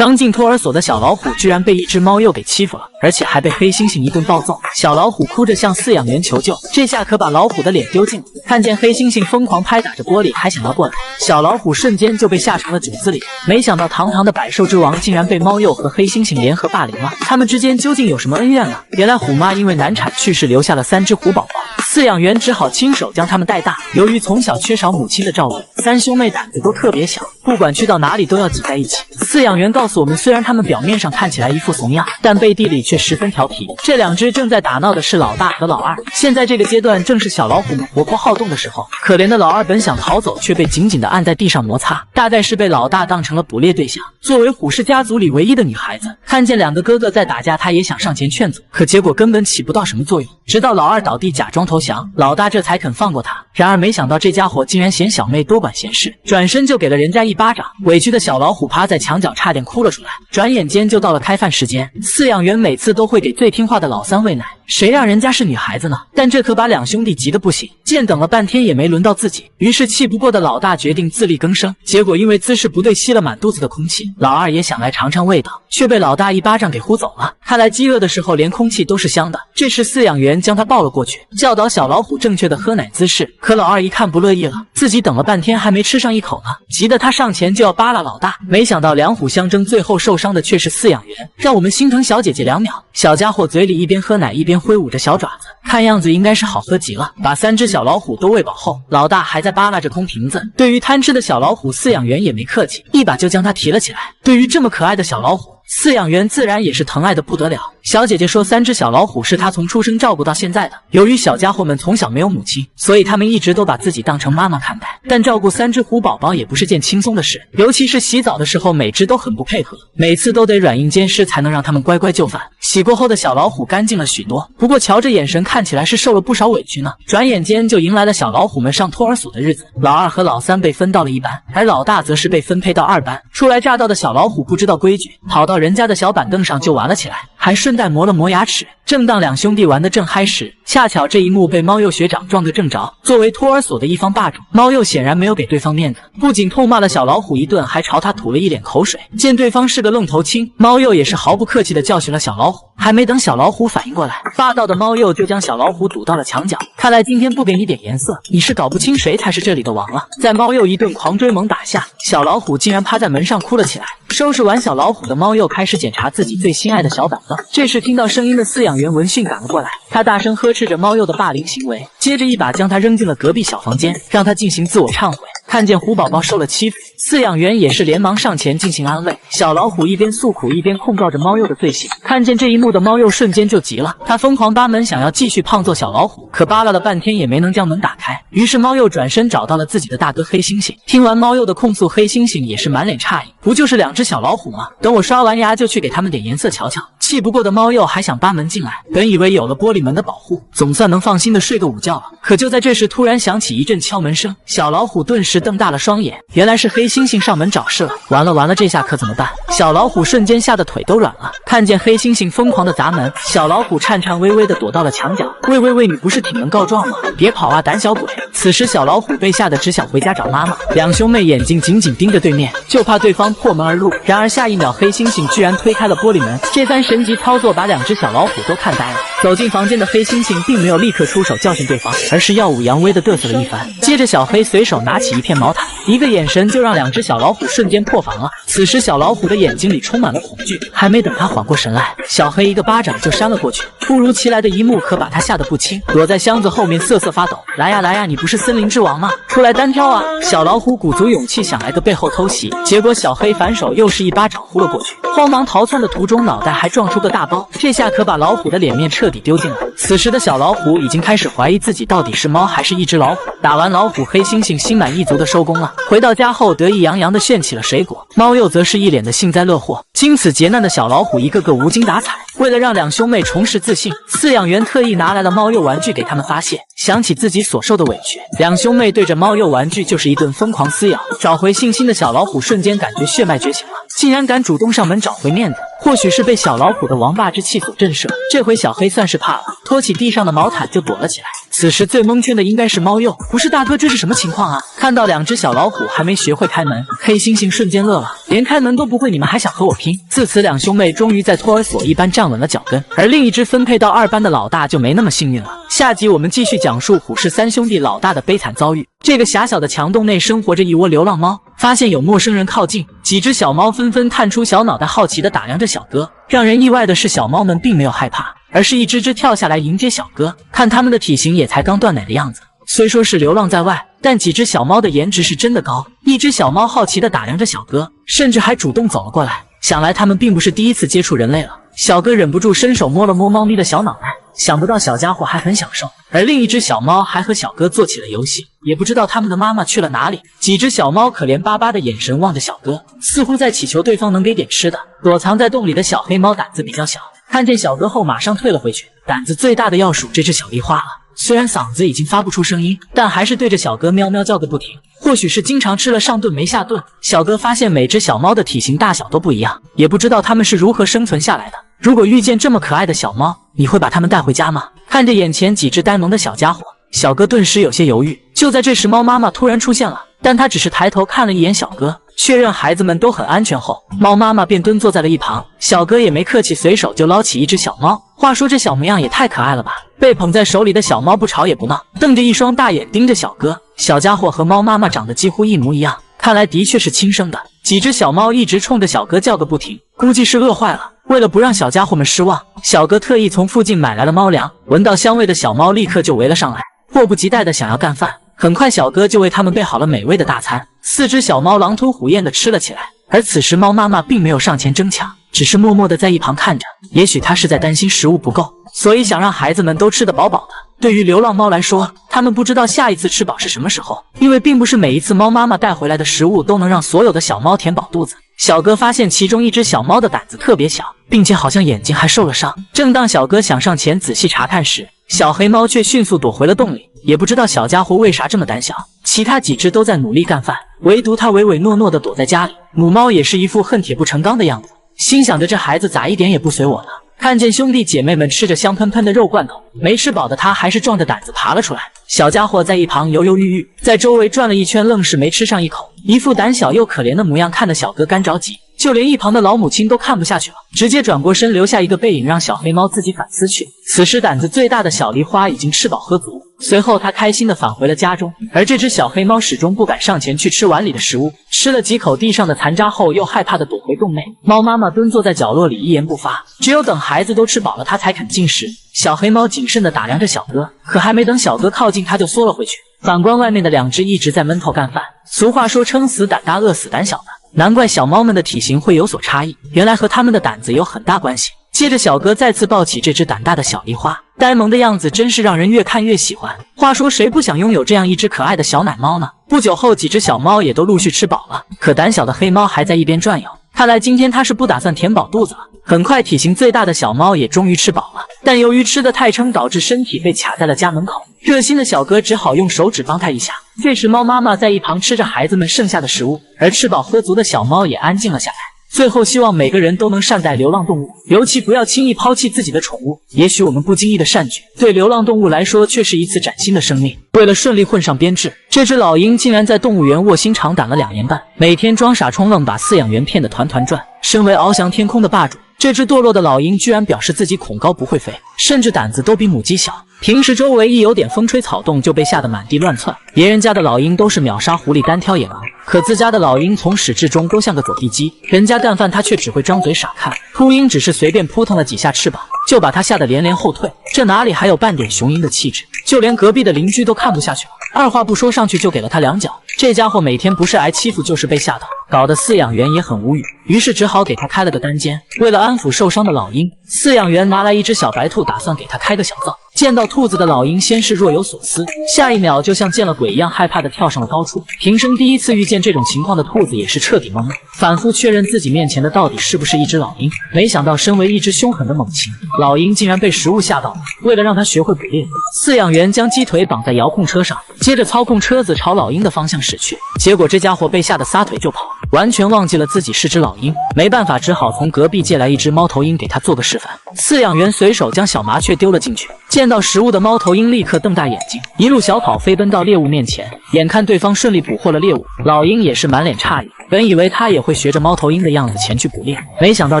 刚进托儿所的小老虎居然被一只猫鼬给欺负了，而且还被黑猩猩一顿暴揍。小老虎哭着向饲养员求救，这下可把老虎的脸丢尽了。看见黑猩猩疯狂拍打着玻璃，还想要过来，小老虎瞬间就被吓成了九子脸。没想到堂堂的百兽之王竟然被猫鼬和黑猩猩联合霸凌了，他们之间究竟有什么恩怨呢？原来虎妈因为难产去世，留下了3只虎宝宝，饲养员只好亲手将它们带大。由于从小缺少母亲的照顾，3兄妹胆子都特别小，不管去到哪里都要挤在一起。饲养员告诉我们，虽然他们表面上看起来一副怂样，但背地里却十分调皮。这2只正在打闹的是老大和老二，现在这个阶段正是小老虎们活泼好动的时候。可怜的老二本想逃走，却被紧紧地按在地上摩擦，大概是被老大当成了捕猎对象。作为虎氏家族里唯一的女孩子，看见2个哥哥在打架，她也想上前劝阻，可结果根本起不到什么作用。直到老二倒地假装投降，老大这才肯放过他。然而没想到这家伙竟然嫌小妹多管闲事，转身就给了人家一巴掌。委屈的小老虎趴在墙角差点哭了出来。转眼间就到了开饭时间，饲养员每次都会给最听话的老3喂奶，谁让人家是女孩子呢？但这可把2兄弟急得不行，见等了半天也没轮到自己，于是气不过的老大决定自力更生，结果因为姿势不对吸了满肚子的空气。老二也想来尝尝味道，却被老大一巴掌给呼走了。看来饥饿的时候连空气都是香的。这时饲养员将他抱了过去，教导小老虎正确的喝奶姿势。可老二一看不乐意了，自己等了半天还没吃上一口呢，急得他上前就要扒拉老大。没想到2虎相争，最后受伤的却是饲养员，让我们心疼小姐姐2秒。小家伙嘴里一边喝奶一边挥舞着小爪子，看样子应该是好喝极了。把3只小老虎都喂饱后，老大还在扒拉着空瓶子。对于贪吃的小老虎，饲养员也没客气，一把就将它提了起来。对于这么可爱的小老虎，饲养员自然也是疼爱的不得了。小姐姐说，3只小老虎是她从出生照顾到现在的。由于小家伙们从小没有母亲，所以他们一直都把自己当成妈妈看待。但照顾3只虎宝宝也不是件轻松的事，尤其是洗澡的时候，每只都很不配合，每次都得软硬兼施才能让他们乖乖就范。洗过后的小老虎干净了许多，不过瞧着眼神看起来是受了不少委屈呢。转眼间就迎来了小老虎们上托儿所的日子，老2和老3被分到了1班，而老大则是被分配到2班。初来乍到的小老虎不知道规矩，跑到人家的小板凳上就玩了起来，还顺带磨了磨牙齿。正当2兄弟玩得正嗨时，恰巧这一幕被猫鼬学长撞个正着。作为托儿所的一方霸主，猫鼬显然没有给对方面子，不仅痛骂了小老虎一顿，还朝他吐了一脸口水。见对方是个愣头青，猫鼬也是毫不客气地教训了小老虎。还没等小老虎反应过来，霸道的猫鼬就将小老虎堵到了墙角。看来今天不给你点颜色，你是搞不清谁才是这里的王了。在猫鼬一顿狂追猛打下，小老虎竟然趴在门上哭了起来。收拾完小老虎的猫鼬开始检查自己最心爱的小板凳。这时听到声音的饲养员闻讯赶了过来，他大声呵斥着猫鼬的霸凌行为，接着一把将他扔进了隔壁小房间，让他进行自我忏悔。看见虎宝宝受了欺负，饲养员也是连忙上前进行安慰。小老虎一边诉苦一边控告着猫鼬的罪行。看见这一幕的猫鼬瞬间就急了，他疯狂扒门想要继续胖揍小老虎，可扒拉了半天也没能将门打开。于是猫鼬转身找到了自己的大哥黑猩猩。听完猫鼬的控诉，黑猩猩也是满脸诧异，不就是2只小老虎吗？等我刷完牙就去给他们点颜色瞧瞧。气不过的猫鼬还想扒门进来，本以为有了玻璃门的保护，总算能放心的睡个午觉了。可就在这时，突然响起一阵敲门声，小老虎顿时瞪大了双眼，原来是黑猩猩上门找事了。完了完了，这下可怎么办？小老虎瞬间吓得腿都软了。看见黑猩猩疯狂的砸门，小老虎颤颤巍巍的躲到了墙角。喂，你不是挺能告状吗？别跑啊，胆小鬼！此时小老虎被吓得只想回家找妈妈。2兄妹眼睛紧紧盯着对面，就怕对方破门而入。然而下一秒，黑猩猩居然推开了玻璃门，这番神级操作把2只小老虎都看呆了。走进房间的黑猩猩并没有立刻出手教训对方，而是耀武扬威的嘚瑟了一番。接着小黑随手拿起一片毛毯，一个眼神就让2只小老虎瞬间破防了。此时小老虎的眼睛里充满了恐惧，还没等他缓过神来，小黑一个巴掌就扇了过去。突如其来的一幕可把他吓得不轻，躲在箱子后面瑟瑟发抖。来呀，你不是森林之王吗？出来单挑啊！小老虎鼓足勇气想来个背后偷袭，结果小黑反手又是一巴掌呼了过去。慌忙逃窜的途中，脑袋还撞出个大包，这下可把老虎的脸面彻底丢尽了。此时的小老虎已经开始怀疑自己到底是猫还是一只老虎。打完老虎，黑猩猩心满意足的收工了。回到家后，得意洋洋的炫起了水果，猫鼬则是一脸的幸灾乐祸。经此劫难的小老虎一个个无精打采。为了让2兄妹重拾自信，饲养员特意拿来了猫鼬玩具给他们发泄。想起自己所受的委屈，2兄妹对着猫鼬玩具就是一顿疯狂撕咬。找回信心的小老虎瞬间感觉血脉觉醒了，竟然敢主动上门找回面子。或许是被小老虎的王霸之气所震慑，这回小黑算是怕了，拖起地上的毛毯就躲了起来。此时最蒙圈的应该是猫鼬，不是大哥，这是什么情况啊？看到两只小老虎还没学会开门，黑猩猩瞬间乐了，连开门都不会，你们还想和我拼？自此两兄妹终于在托儿所一般站稳了脚跟，而另一只分配到2班的老大就没那么幸运了。下集我们继续讲述虎氏三兄弟老大的悲惨遭遇。这个狭小的墙洞内生活着一窝流浪猫，发现有陌生人靠近，几只小猫纷纷探出小脑袋，好奇地打量着小哥。让人意外的是，小猫们并没有害怕，而是一只只跳下来迎接小哥。看它们的体型也才刚断奶的样子，虽说是流浪在外，但几只小猫的颜值是真的高。一只小猫好奇地打量着小哥，甚至还主动走了过来。想来它们并不是第一次接触人类了。小哥忍不住伸手摸了摸猫咪的小脑袋，想不到小家伙还很享受。而另一只小猫还和小哥做起了游戏，也不知道他们的妈妈去了哪里。几只小猫可怜巴巴的眼神望着小哥，似乎在祈求对方能给点吃的。躲藏在洞里的小黑猫胆子比较小，看见小哥后马上退了回去。胆子最大的要数这只小梨花了，虽然嗓子已经发不出声音，但还是对着小哥喵喵叫个不停。或许是经常吃了上顿没下顿，小哥发现每只小猫的体型大小都不一样，也不知道它们是如何生存下来的。如果遇见这么可爱的小猫，你会把它们带回家吗？看着眼前几只呆萌的小家伙，小哥顿时有些犹豫。就在这时，猫妈妈突然出现了，但她只是抬头看了一眼小哥，确认孩子们都很安全后，猫妈妈便蹲坐在了一旁。小哥也没客气，随手就捞起一只小猫。话说这小模样也太可爱了吧！被捧在手里的小猫不吵也不闹，瞪着一双大眼盯着小哥。小家伙和猫妈妈长得几乎一模一样，看来的确是亲生的。几只小猫一直冲着小哥叫个不停，估计是饿坏了。为了不让小家伙们失望，小哥特意从附近买来了猫粮。闻到香味的小猫立刻就围了上来，迫不及待的想要干饭。很快小哥就为他们备好了美味的大餐。4只小猫狼吞虎咽的吃了起来，而此时猫妈妈并没有上前争抢，只是默默的在一旁看着。也许她是在担心食物不够，所以想让孩子们都吃得饱饱的。对于流浪猫来说，它们不知道下一次吃饱是什么时候，因为并不是每一次猫妈妈带回来的食物都能让所有的小猫填饱肚子。小哥发现其中一只小猫的胆子特别小，并且好像眼睛还受了伤。正当小哥想上前仔细查看时，小黑猫却迅速躲回了洞里。也不知道小家伙为啥这么胆小，其他几只都在努力干饭，唯独它唯唯诺诺地躲在家里。母猫也是一副恨铁不成钢的样子，心想着这孩子咋一点也不随我呢？看见兄弟姐妹们吃着香喷喷的肉罐头，没吃饱的他还是壮着胆子爬了出来。小家伙在一旁犹犹豫豫，在周围转了一圈，愣是没吃上一口，一副胆小又可怜的模样，看得小哥干着急。就连一旁的老母亲都看不下去了，直接转过身留下一个背影，让小黑猫自己反思去。此时胆子最大的小梨花已经吃饱喝足，随后他开心地返回了家中，而这只小黑猫始终不敢上前去吃碗里的食物，吃了几口地上的残渣后又害怕地躲回洞内。猫妈妈蹲坐在角落里一言不发，只有等孩子都吃饱了它才肯进食。小黑猫谨慎地打量着小哥，可还没等小哥靠近，它就缩了回去。反观外面的2只一直在闷头干饭。俗话说撑死胆大饿死胆小的，难怪小猫们的体型会有所差异，原来和它们的胆子有很大关系。接着小哥再次抱起这只胆大的小梨花，呆萌的样子真是让人越看越喜欢。话说谁不想拥有这样一只可爱的小奶猫呢？不久后几只小猫也都陆续吃饱了，可胆小的黑猫还在一边转悠，看来今天它是不打算填饱肚子了。很快体型最大的小猫也终于吃饱了，但由于吃得太撑，导致身体被卡在了家门口。热心的小哥只好用手指帮它一下。这时猫妈妈在一旁吃着孩子们剩下的食物，而吃饱喝足的小猫也安静了下来。最后希望每个人都能善待流浪动物，尤其不要轻易抛弃自己的宠物。也许我们不经意的善举，对流浪动物来说却是一次崭新的生命。为了顺利混上编制，这只老鹰竟然在动物园卧薪尝胆了2年半，每天装傻充愣，把饲养员骗得团团转。身为翱翔天空的霸主，这只堕落的老鹰居然表示自己恐高不会飞，甚至胆子都比母鸡小。平时周围一有点风吹草动就被吓得满地乱窜。别人家的老鹰都是秒杀狐狸单挑野狼，可自家的老鹰从始至终都像个走地鸡，人家干饭他却只会张嘴傻看。秃鹰只是随便扑腾了几下翅膀，就把他吓得连连后退，这哪里还有半点雄鹰的气质？就连隔壁的邻居都看不下去了，二话不说上去就给了他2脚。这家伙每天不是挨欺负就是被吓到，搞得饲养员也很无语，于是只好给他开了个单间。为了安抚受伤的老鹰，饲养员拿来一只小白兔，打算给他开个小灶。见到兔子的老鹰先是若有所思，下一秒就像见了鬼一样害怕地跳上了高处。平生第一次遇见这种情况的兔子也是彻底懵了，反复确认自己面前的到底是不是一只老鹰。没想到身为一只凶狠的猛禽，老鹰竟然被食物吓到了。为了让它学会捕猎，饲养员将鸡腿绑在遥控车上，接着操控车子朝老鹰的方向驶去。结果这家伙被吓得撒腿就跑，完全忘记了自己是只老鹰。没办法，只好从隔壁借来一只猫头鹰给他做个示范。饲养员随手将小麻雀丢了进去，见到食物的猫头鹰立刻瞪大眼睛，一路小跑飞奔到猎物面前。眼看对方顺利捕获了猎物，老鹰也是满脸诧异，本以为他也会学着猫头鹰的样子前去捕猎，没想到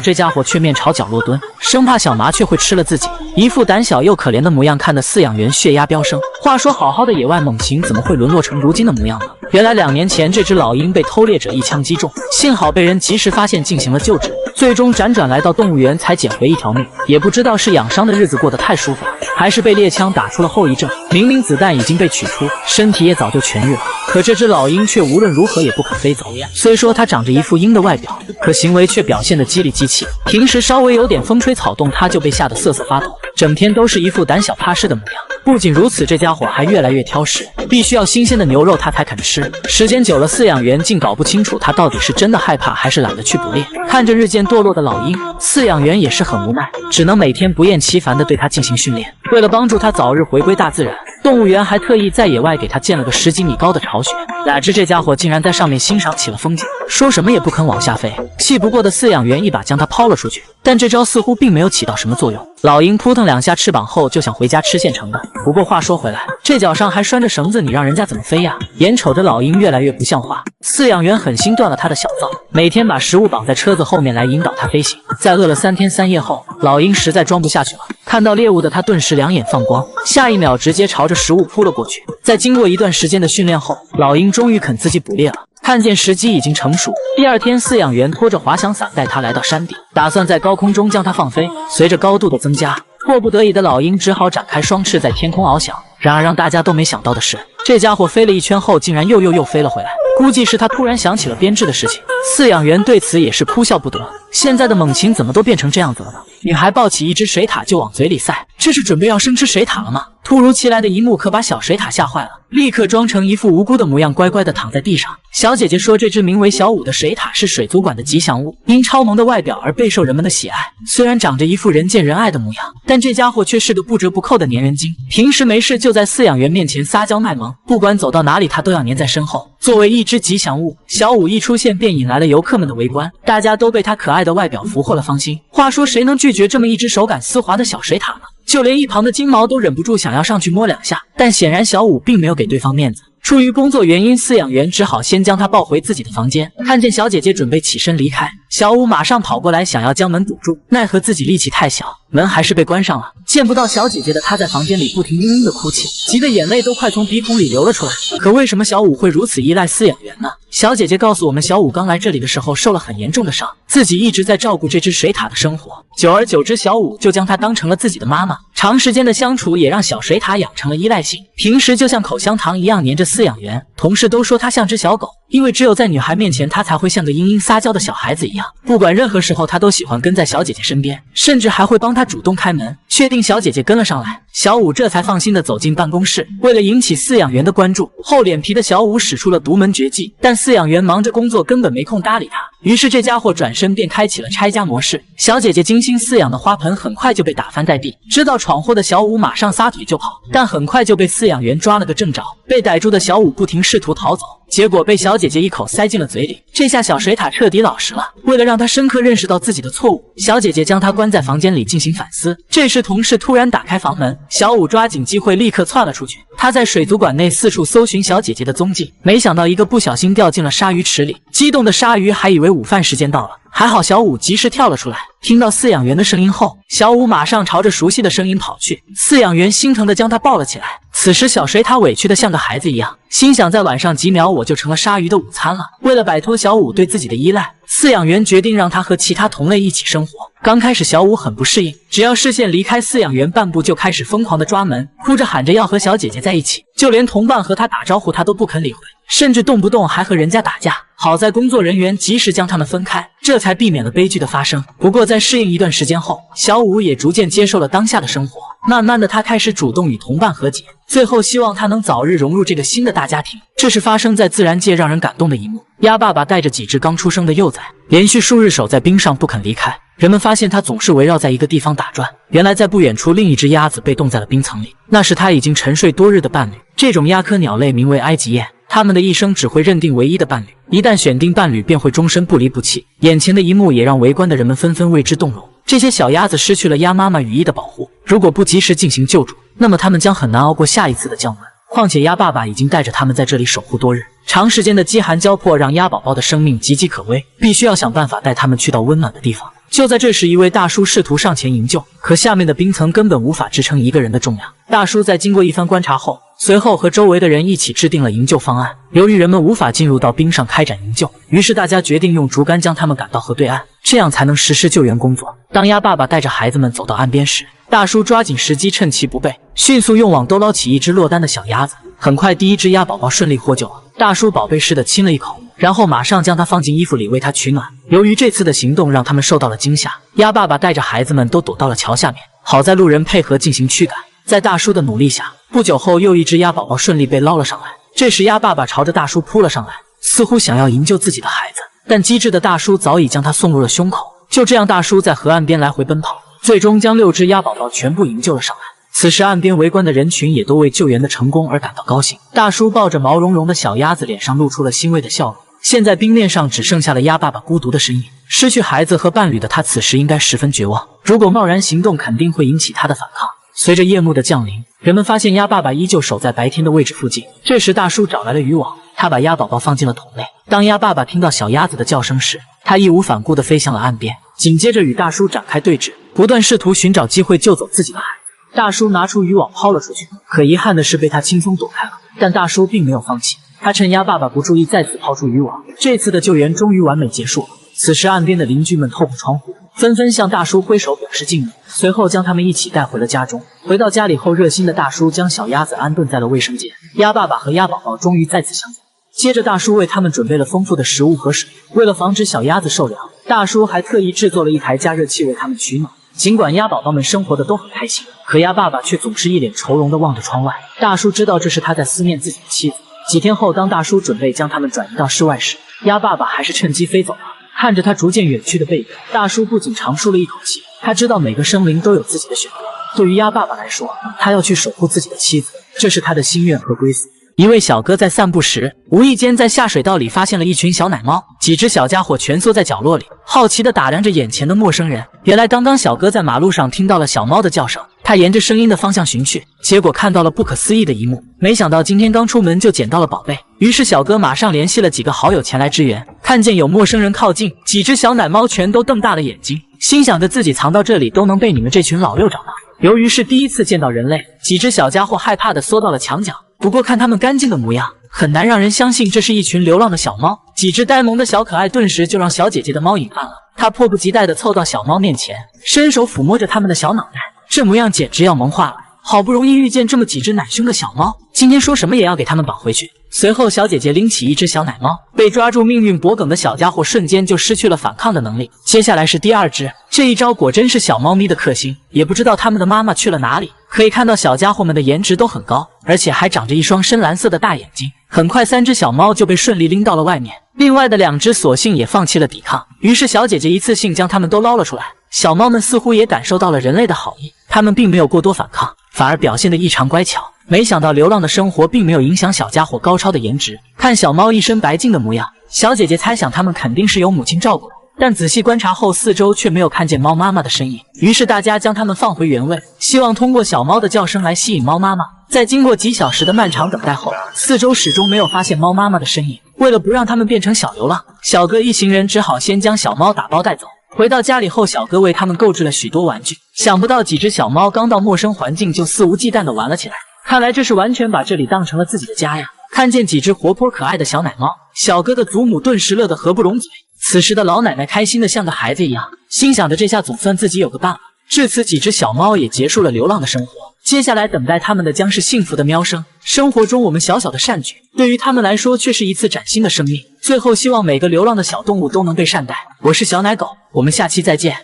这家伙却面朝角落蹲，生怕小麻雀会吃了自己，一副胆小又可怜的模样，看得饲养员血压飙升。话说好好的野外猛禽怎么会沦落成如今的模样呢？原来2年前这只老鹰被偷猎者一枪击中，幸好被人及时发现进行了救治，最终辗转来到动物园才捡回一条命。也不知道是养伤的日子过得太舒服了，还是被猎枪打出了后遗症，明明子弹已经被取出，身体也早就痊愈了，可这只老鹰却无论如何也不肯飞走。虽说它长着一副鹰的外表，可行为却表现得机灵机气，平时稍微有点风吹草动它就被吓得瑟瑟发抖，整天都是一副胆小怕事的模样。不仅如此，这家伙还越来越挑食，必须要新鲜的牛肉它才肯吃。时间久了，饲养员竟搞不清楚它到底是真的害怕还是懒得去捕猎。看着日渐堕落的老鹰，饲养员也是很无奈，只能每天不厌其烦地对它进行训练。为了帮助它早日回归大自然，动物园还特意在野外给它建了个10几米高的巢穴，哪知这家伙竟然在上面欣赏起了风景，说什么也不肯往下飞。气不过的饲养员一把将它抛了出去，但这招似乎并没有起到什么作用。老鹰扑腾2下翅膀后就想回家吃现成的，不过话说回来，这脚上还拴着绳子，你让人家怎么飞呀？眼瞅着老鹰越来越不像话，饲养员狠心断了他的小灶，每天把食物绑在车子后面来引导它飞行。在饿了3天3夜后，老鹰实在装不下去了，看到猎物的他顿时2眼放光，下一秒直接朝着食物扑了过去。在经过一段时间的训练后，老鹰终于肯自己捕猎了。看见时机已经成熟，第2天饲养员拖着滑翔伞带它来到山顶，打算在高空中将它放飞。随着高度的增加，迫不得已的老鹰只好展开双翅在天空翱翔。然而让大家都没想到的是，这家伙飞了一圈后竟然又飞了回来，估计是他突然想起了编制的事情。饲养员对此也是哭笑不得，现在的猛禽怎么都变成这样子了呢？女孩抱起一只水獭就往嘴里塞，这是准备要生吃水獭了吗？突如其来的一幕可把小水獭吓坏了，立刻装成一副无辜的模样，乖乖地躺在地上。小姐姐说，这只名为小五的水獭是水族馆的吉祥物，因超萌的外表而备受人们的喜爱。虽然长着一副人见人爱的模样，但这家伙却是个不折不扣的粘人精，平时没事就在饲养员面前撒娇卖萌，不管走到哪里他都要粘在身后。作为一只吉祥物，小五一出现便引来了游客们的围观，大家都被他可爱的外表俘获了芳心。话说谁能拒绝这么一只手感丝滑的小水獭呢？就连一旁的金毛都忍不住想要上去摸2下，但显然小五并没有给对方面子。出于工作原因，饲养员只好先将他抱回自己的房间。看见小姐姐准备起身离开，小五马上跑过来想要将门堵住，奈何自己力气太小，门还是被关上了。见不到小姐姐的他在房间里不停嘤嘤的哭泣，急得眼泪都快从鼻孔里流了出来。可为什么小五会如此依赖饲养员呢？小姐姐告诉我们，小五刚来这里的时候受了很严重的伤，自己一直在照顾这只水獭的生活，久而久之，小五就将它当成了自己的妈妈。长时间的相处也让小水獭养成了依赖性，平时就像口香糖一样黏着饲养员。同事都说它像只小狗，因为只有在女孩面前它才会像个嘤嘤撒娇的小孩子一样，不管任何时候它都喜欢跟在小姐姐身边，甚至还会帮她主动开门。确定小姐姐跟了上来，小五这才放心的走进办公室。为了引起饲养员的关注，厚脸皮的小五使出了独门绝技，但饲养员忙着工作根本没空搭理他，于是这家伙转身便开启了拆家模式。小姐姐精心饲养的花盆很快就被打翻在地，知道闯祸的小五马上撒腿就跑，但很快就被饲养员抓了个正着。被逮住的小五不停试图逃走，结果被小姐姐一口塞进了嘴里。这下小水獭彻底老实了。为了让他深刻认识到自己的错误，小姐姐将他关在房间里进行反思。这时同事突然打开房门，小五抓紧机会立刻窜了出去。他在水族馆内四处搜寻小姐姐的踪迹，没想到一个不小心掉进了鲨鱼池里，激动的鲨鱼还以为午饭时间到了，还好小五及时跳了出来。听到饲养员的声音后，小五马上朝着熟悉的声音跑去，饲养员心疼地将他抱了起来。此时小水獭委屈得像个孩子一样，心想在晚上几秒我就成了鲨鱼的午餐了。为了摆脱小五对自己的依赖，饲养员决定让他和其他同类一起生活。刚开始小五很不适应，只要视线离开饲养员半步就开始疯狂地抓门，哭着喊着要和小姐姐在一起，就连同伴和他打招呼他都不肯理会，甚至动不动还和人家打架。好在工作人员及时将他们分开，这才避免了悲剧的发生。不过在适应一段时间后，小五也逐渐接受了当下的生活，慢慢的他开始主动与同伴和解，最后希望他能早日融入这个新的大家庭。这是发生在自然界让人感动的一幕。鸭爸爸带着几只刚出生的幼崽，连续数日守在冰上不肯离开。人们发现它总是围绕在一个地方打转，原来在不远处另一只鸭子被冻在了冰层里，那是它已经沉睡多日的伴侣。这种鸦科鸟类名为埃及雁，他们的一生只会认定唯一的伴侣，一旦选定伴侣，便会终身不离不弃。眼前的一幕也让围观的人们纷纷为之动容。这些小鸭子失去了鸭妈妈羽翼的保护，如果不及时进行救助，那么它们将很难熬过下一次的降温。况且鸭爸爸已经带着它们在这里守护多日，长时间的饥寒交迫让鸭宝宝的生命岌岌可危，必须要想办法带它们去到温暖的地方。就在这时，一位大叔试图上前营救，可下面的冰层根本无法支撑一个人的重量。大叔在经过一番观察后，随后和周围的人一起制定了营救方案。由于人们无法进入到冰上开展营救，于是大家决定用竹竿将他们赶到河对岸，这样才能实施救援工作。当鸭爸爸带着孩子们走到岸边时，大叔抓紧时机，趁其不备，迅速用网兜捞起一只落单的小鸭子。很快，第一只鸭宝宝顺利获救了。大叔宝贝似的亲了一口，然后马上将它放进衣服里为它取暖。由于这次的行动让他们受到了惊吓，鸭爸爸带着孩子们都躲到了桥下面。好在路人配合进行驱赶，在大叔的努力下，不久后又一只鸭宝宝顺利被捞了上来。这时鸭爸爸朝着大叔扑了上来，似乎想要营救自己的孩子，但机智的大叔早已将他送入了胸口。就这样，大叔在河岸边来回奔跑，最终将6只鸭宝宝全部营救了上来。此时岸边围观的人群也都为救援的成功而感到高兴。大叔抱着毛茸茸的小鸭子，脸上露出了欣慰的笑容。现在冰面上只剩下了鸭爸爸孤独的身影，失去孩子和伴侣的他此时应该十分绝望，如果贸然行动肯定会引起他的反抗。随着夜幕的降临，人们发现鸭爸爸依旧守在白天的位置附近。这时大叔找来了渔网，他把鸭宝宝放进了桶内。当鸭爸爸听到小鸭子的叫声时，他义无反顾地飞向了岸边，紧接着与大叔展开对峙，不断试图寻找机会救走自己的孩子。大叔拿出渔网抛了出去，可遗憾的是被他轻松躲开了。但大叔并没有放弃，他趁鸭爸爸不注意再次抛出渔网。这次的救援终于完美结束了。此时岸边的邻居们透过窗户纷纷向大叔挥手表示敬意，随后将他们一起带回了家中。回到家里后，热心的大叔将小鸭子安顿在了卫生间。鸭爸爸和鸭宝宝终于再次相见。接着大叔为他们准备了丰富的食物和水，为了防止小鸭子受凉，大叔还特意制作了一台加热器为他们取暖。尽管鸭宝宝们生活的都很开心，可鸭爸爸却总是一脸愁容地望着窗外。大叔知道这是他在思念自己的妻子。几天后，当大叔准备将他们转移到室外时，鸭爸爸还是趁机飞走了。看着他逐渐远去的背影，大叔不仅长舒了一口气。他知道每个生灵都有自己的选择，对于鸭爸爸来说，他要去守护自己的妻子，这是他的心愿和归宿。一位小哥在散步时，无意间在下水道里发现了一群小奶猫，几只小家伙蜷缩在角落里，好奇地打量着眼前的陌生人。原来刚刚小哥在马路上听到了小猫的叫声，他沿着声音的方向寻去，结果看到了不可思议的一幕。没想到今天刚出门就捡到了宝贝，于是小哥马上联系了几个好友前来支援。看见有陌生人靠近，几只小奶猫全都瞪大了眼睛，心想着自己藏到这里都能被你们这群老六找到。由于是第一次见到人类，几只小家伙害怕地缩到了墙角。不过看他们干净的模样，很难让人相信这是一群流浪的小猫。几只呆萌的小可爱顿时就让小姐姐的猫瘾犯了，她迫不及待地凑到小猫面前，伸手抚摸着它们的小脑袋，这模样简直要萌化了。好不容易遇见这么几只奶凶的小猫，今天说什么也要给它们绑回去。随后小姐姐拎起一只小奶猫，被抓住命运脖梗的小家伙瞬间就失去了反抗的能力。接下来是第二只，这一招果真是小猫咪的克星，也不知道它们的妈妈去了哪里。可以看到小家伙们的颜值都很高，而且还长着一双深蓝色的大眼睛。很快3只小猫就被顺利拎到了外面，另外的2只索性也放弃了抵抗，于是小姐姐一次性将它们都捞了出来。小猫们似乎也感受到了人类的好意，它们并没有过多反抗，反而表现得异常乖巧。没想到流浪的生活并没有影响小家伙高超的颜值。看小猫一身白净的模样，小姐姐猜想它们肯定是由母亲照顾的，但仔细观察后四周却没有看见猫妈妈的身影。于是大家将它们放回原位，希望通过小猫的叫声来吸引猫妈妈。在经过几小时的漫长等待后，四周始终没有发现猫妈妈的身影。为了不让它们变成小流浪，小哥一行人只好先将小猫打包带走。回到家里后，小哥为他们购置了许多玩具，想不到几只小猫刚到陌生环境就肆无忌惮地玩了起来，看来这是完全把这里当成了自己的家呀。看见几只活泼可爱的小奶猫，小哥的祖母顿时乐得合不拢嘴。此时的老奶奶开心的像个孩子一样，心想着这下总算自己有个伴了。至此，几只小猫也结束了流浪的生活，接下来等待他们的将是幸福的喵声。生活中我们小小的善举，对于他们来说却是一次崭新的生命。最后，希望每个流浪的小动物都能被善待。我是小奶狗，我们下期再见。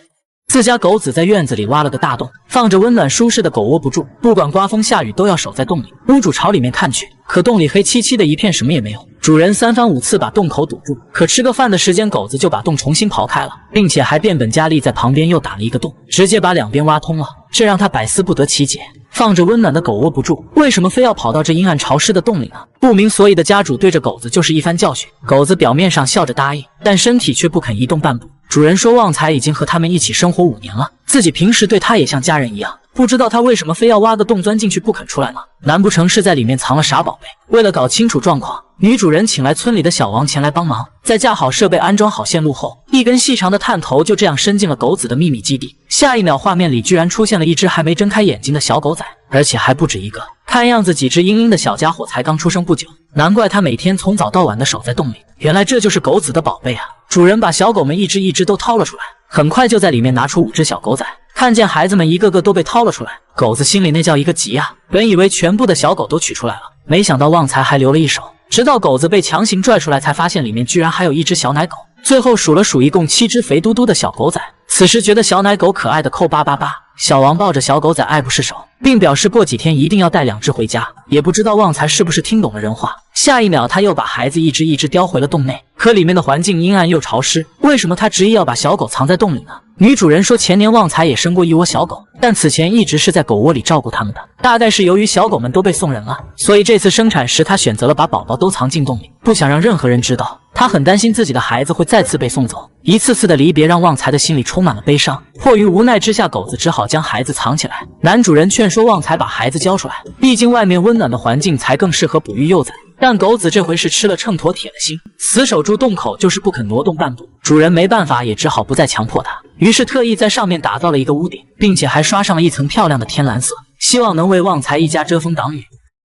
自家狗子在院子里挖了个大洞，放着温暖舒适的狗窝不住，不管刮风下雨都要守在洞里。屋主朝里面看去，可洞里黑漆漆的一片，什么也没有。主人3番5次把洞口堵住，可吃个饭的时间，狗子就把洞重新刨开了，并且还变本加厉在旁边又打了一个洞，直接把2边挖通了，这让他百思不得其解。放着温暖的狗窝不住，为什么非要跑到这阴暗潮湿的洞里呢？不明所以的家主对着狗子就是一番教训，狗子表面上笑着答应，但身体却不肯移动半步。主人说旺财已经和他们一起生活5年了，自己平时对他也像家人一样，不知道他为什么非要挖个洞钻进去不肯出来吗？难不成是在里面藏了啥宝贝？为了搞清楚状况，女主人请来村里的小王前来帮忙，在架好设备安装好线路后，一根细长的探头就这样伸进了狗子的秘密基地。下一秒画面里居然出现了一只还没睁开眼睛的小狗仔，而且还不止一个，看样子几只嘤嘤的小家伙才刚出生不久，难怪他每天从早到晚的守在洞里，原来这就是狗子的宝贝啊！主人把小狗们一只一只都掏了出来，很快就在里面拿出5只小狗仔。看见孩子们一个个都被掏了出来，狗子心里那叫一个急啊！本以为全部的小狗都取出来了，没想到旺财还留了一手。直到狗子被强行拽出来，才发现里面居然还有1只小奶狗。最后数了数，一共7只肥嘟嘟的小狗仔。此时觉得小奶狗可爱的扣叭叭叭，小王抱着小狗仔爱不释手，并表示过几天一定要带2只回家。也不知道旺财是不是听懂了人话，下一秒他又把孩子一只一只叼回了洞内。可里面的环境阴暗又潮湿，为什么他执意要把小狗藏在洞里呢？女主人说前年旺财也生过1窝小狗，但此前一直是在狗窝里照顾它们的，大概是由于小狗们都被送人了，所以这次生产时他选择了把宝宝都藏进洞里，不想让任何人知道。他很担心自己的孩子会再次被送走，一次次的离别让旺财的心里充满了悲伤。迫于无奈之下，狗子只好将孩子藏起来。男主人劝说旺财把孩子交出来，毕竟外面温暖的环境才更适合哺育幼崽。但狗子这回是吃了秤砣铁了心，死守住洞口，就是不肯挪动半步。主人没办法，也只好不再强迫他，于是特意在上面打造了一个屋顶，并且还刷上了一层漂亮的天蓝色，希望能为旺财一家遮风挡雨。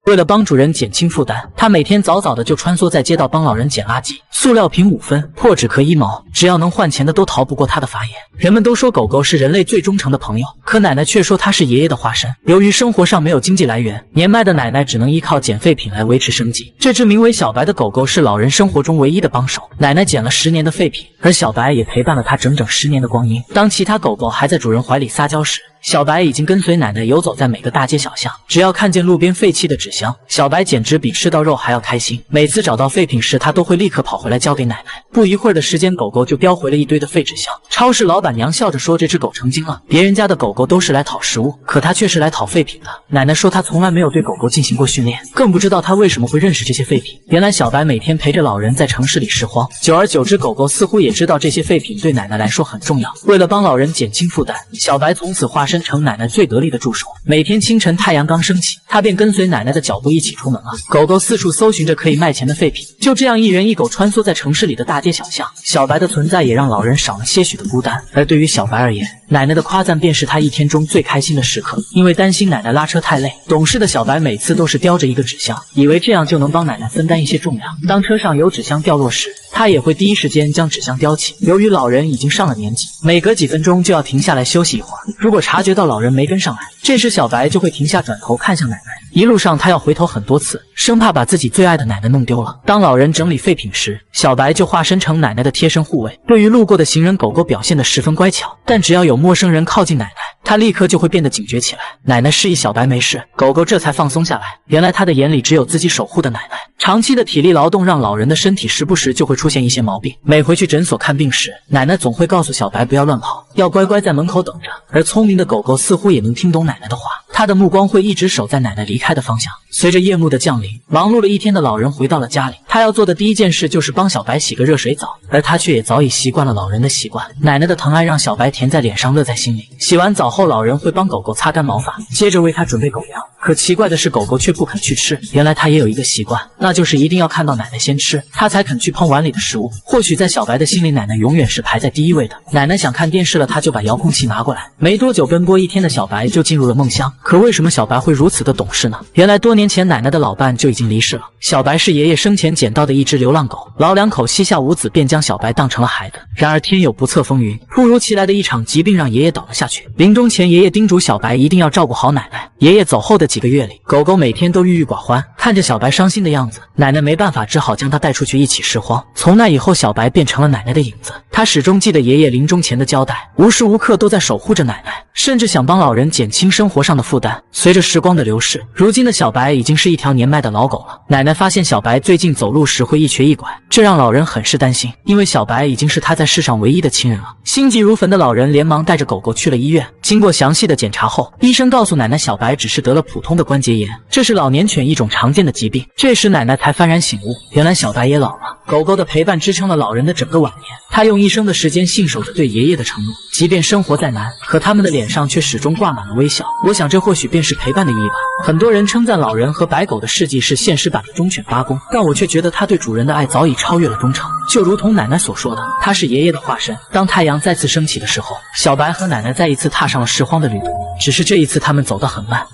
为了帮主人减轻负担，他每天早早的就穿梭在街道帮老人捡垃圾，塑料瓶5分，破纸壳1毛，只要能换钱的都逃不过他的法眼。人们都说狗狗是人类最忠诚的朋友，可奶奶却说它是爷爷的化身。由于生活上没有经济来源，年迈的奶奶只能依靠捡废品来维持生计。这只名为小白的狗狗是老人生活中唯一的帮手。奶奶捡了10年的废品，而小白也陪伴了他整整10年的光阴。当其他狗狗还在主人怀里撒娇时，小白已经跟随奶奶游走在每个大街小巷，只要看见路边废弃的纸箱，小白简直比吃到肉还要开心。每次找到废品时，他都会立刻跑回来交给奶奶。不一会儿的时间，狗狗就叼回了一堆的废纸箱。超市老板娘笑着说：“这只狗成精了，别人家的狗狗都是来讨食物，可它却是来讨废品的。”奶奶说她从来没有对狗狗进行过训练，更不知道它为什么会认识这些废品。原来小白每天陪着老人在城市里拾荒，久而久之，狗狗似乎也知道这些废品对奶奶来说很重要。为了帮老人减轻负担，小白从此化身成奶奶最得力的助手。每天清晨太阳刚升起，他便跟随奶奶的脚步一起出门了。狗狗四处搜寻着可以卖钱的废品，就这样一人一狗穿梭在城市里的大街小巷。小白的存在也让老人少了些许的孤单，而对于小白而言，奶奶的夸赞便是他一天中最开心的时刻。因为担心奶奶拉车太累，懂事的小白每次都是叼着一个纸箱，以为这样就能帮奶奶分担一些重量。当车上有纸箱掉落时，他也会第一时间将纸箱叼起。由于老人已经上了年纪，每隔几分钟就要停下来休息一会儿，如果察觉到老人没跟上来，这时小白就会停下，转头看向奶奶。一路上他要回头很多次，生怕把自己最爱的奶奶弄丢了。当老人整理废品时，小白就化身成奶奶的贴身护卫。对于路过的行人，狗狗表现得十分乖巧，但只要有陌生人靠近奶奶，它立刻就会变得警觉起来。奶奶示意小白没事，狗狗这才放松下来。原来他的眼里只有自己守护的奶奶。长期的体力劳动让老人的身体时不时就会出现一些毛病。每回去诊所看病时，奶奶总会告诉小白不要乱跑，要乖乖在门口等着。而聪明的狗狗似乎也能听懂奶奶的话，它的目光会一直守在奶奶离开的方向。随着夜幕的降临，忙碌了一天的老人回到了家里，他要做的第一件事就是帮小白洗个热水澡，而他却也早已习惯了老人的习惯。奶奶的疼爱让小白甜在脸上，乐在心里。洗完澡后，老人会帮狗狗擦干毛发，接着为它准备狗粮。可奇怪的是，狗狗却不肯去吃。原来它也有一个习惯，那就是一定要看到奶奶先吃，它才肯去碰碗里的食物。或许在小白的心里，奶奶永远是排在第一位的。奶奶想看电视了，他就把遥控器拿过来。没多久，奔波一天的小白就进入了梦乡。可为什么小白会如此的懂事呢？原来多年前奶奶的老伴就已经离世了。小白是爷爷生前捡到的一只流浪狗，老两口膝下无子，便将小白当成了孩子。然而天有不测风云，突如其来的一场疾病让爷爷倒了下去。临终前，爷爷叮嘱小白一定要照顾好奶奶。爷爷走后的几个月里，狗狗每天都郁郁寡欢，看着小白伤心的样子，奶奶没办法，只好将它带出去一起拾荒。从那以后，小白变成了奶奶的影子。他始终记得爷爷临终前的交代，无时无刻都在守护着奶奶，甚至想帮老人减轻生活上的负担。随着时光的流逝，如今的小白已经是一条年迈的老狗了。奶奶发现小白最近走路时会一瘸一拐，这让老人很是担心，因为小白已经是他在世上唯一的亲人了。心急如焚的老人连忙带着狗狗去了医院。经过详细的检查后，医生告诉奶奶小白只是得了普通的关节炎，这是老年犬一种常见的疾病。这时奶奶才幡然醒悟，原来小白也老了。狗狗的陪伴支撑了老人的整个晚年，他用一生的时间信守着对爷爷的承诺，即便生活再难，可他们的脸上却始终挂满了微笑。我想这或许便是陪伴的意义吧。很多人称赞老人和白狗的事迹是现实版的忠犬八公，但我却觉得他对主人的爱早已超越了忠诚。就如同奶奶所说的，他是爷爷的化身。当太阳再次升起的时候，小白和奶奶再一次踏上了拾荒的旅途，只是这一次他们走得很慢。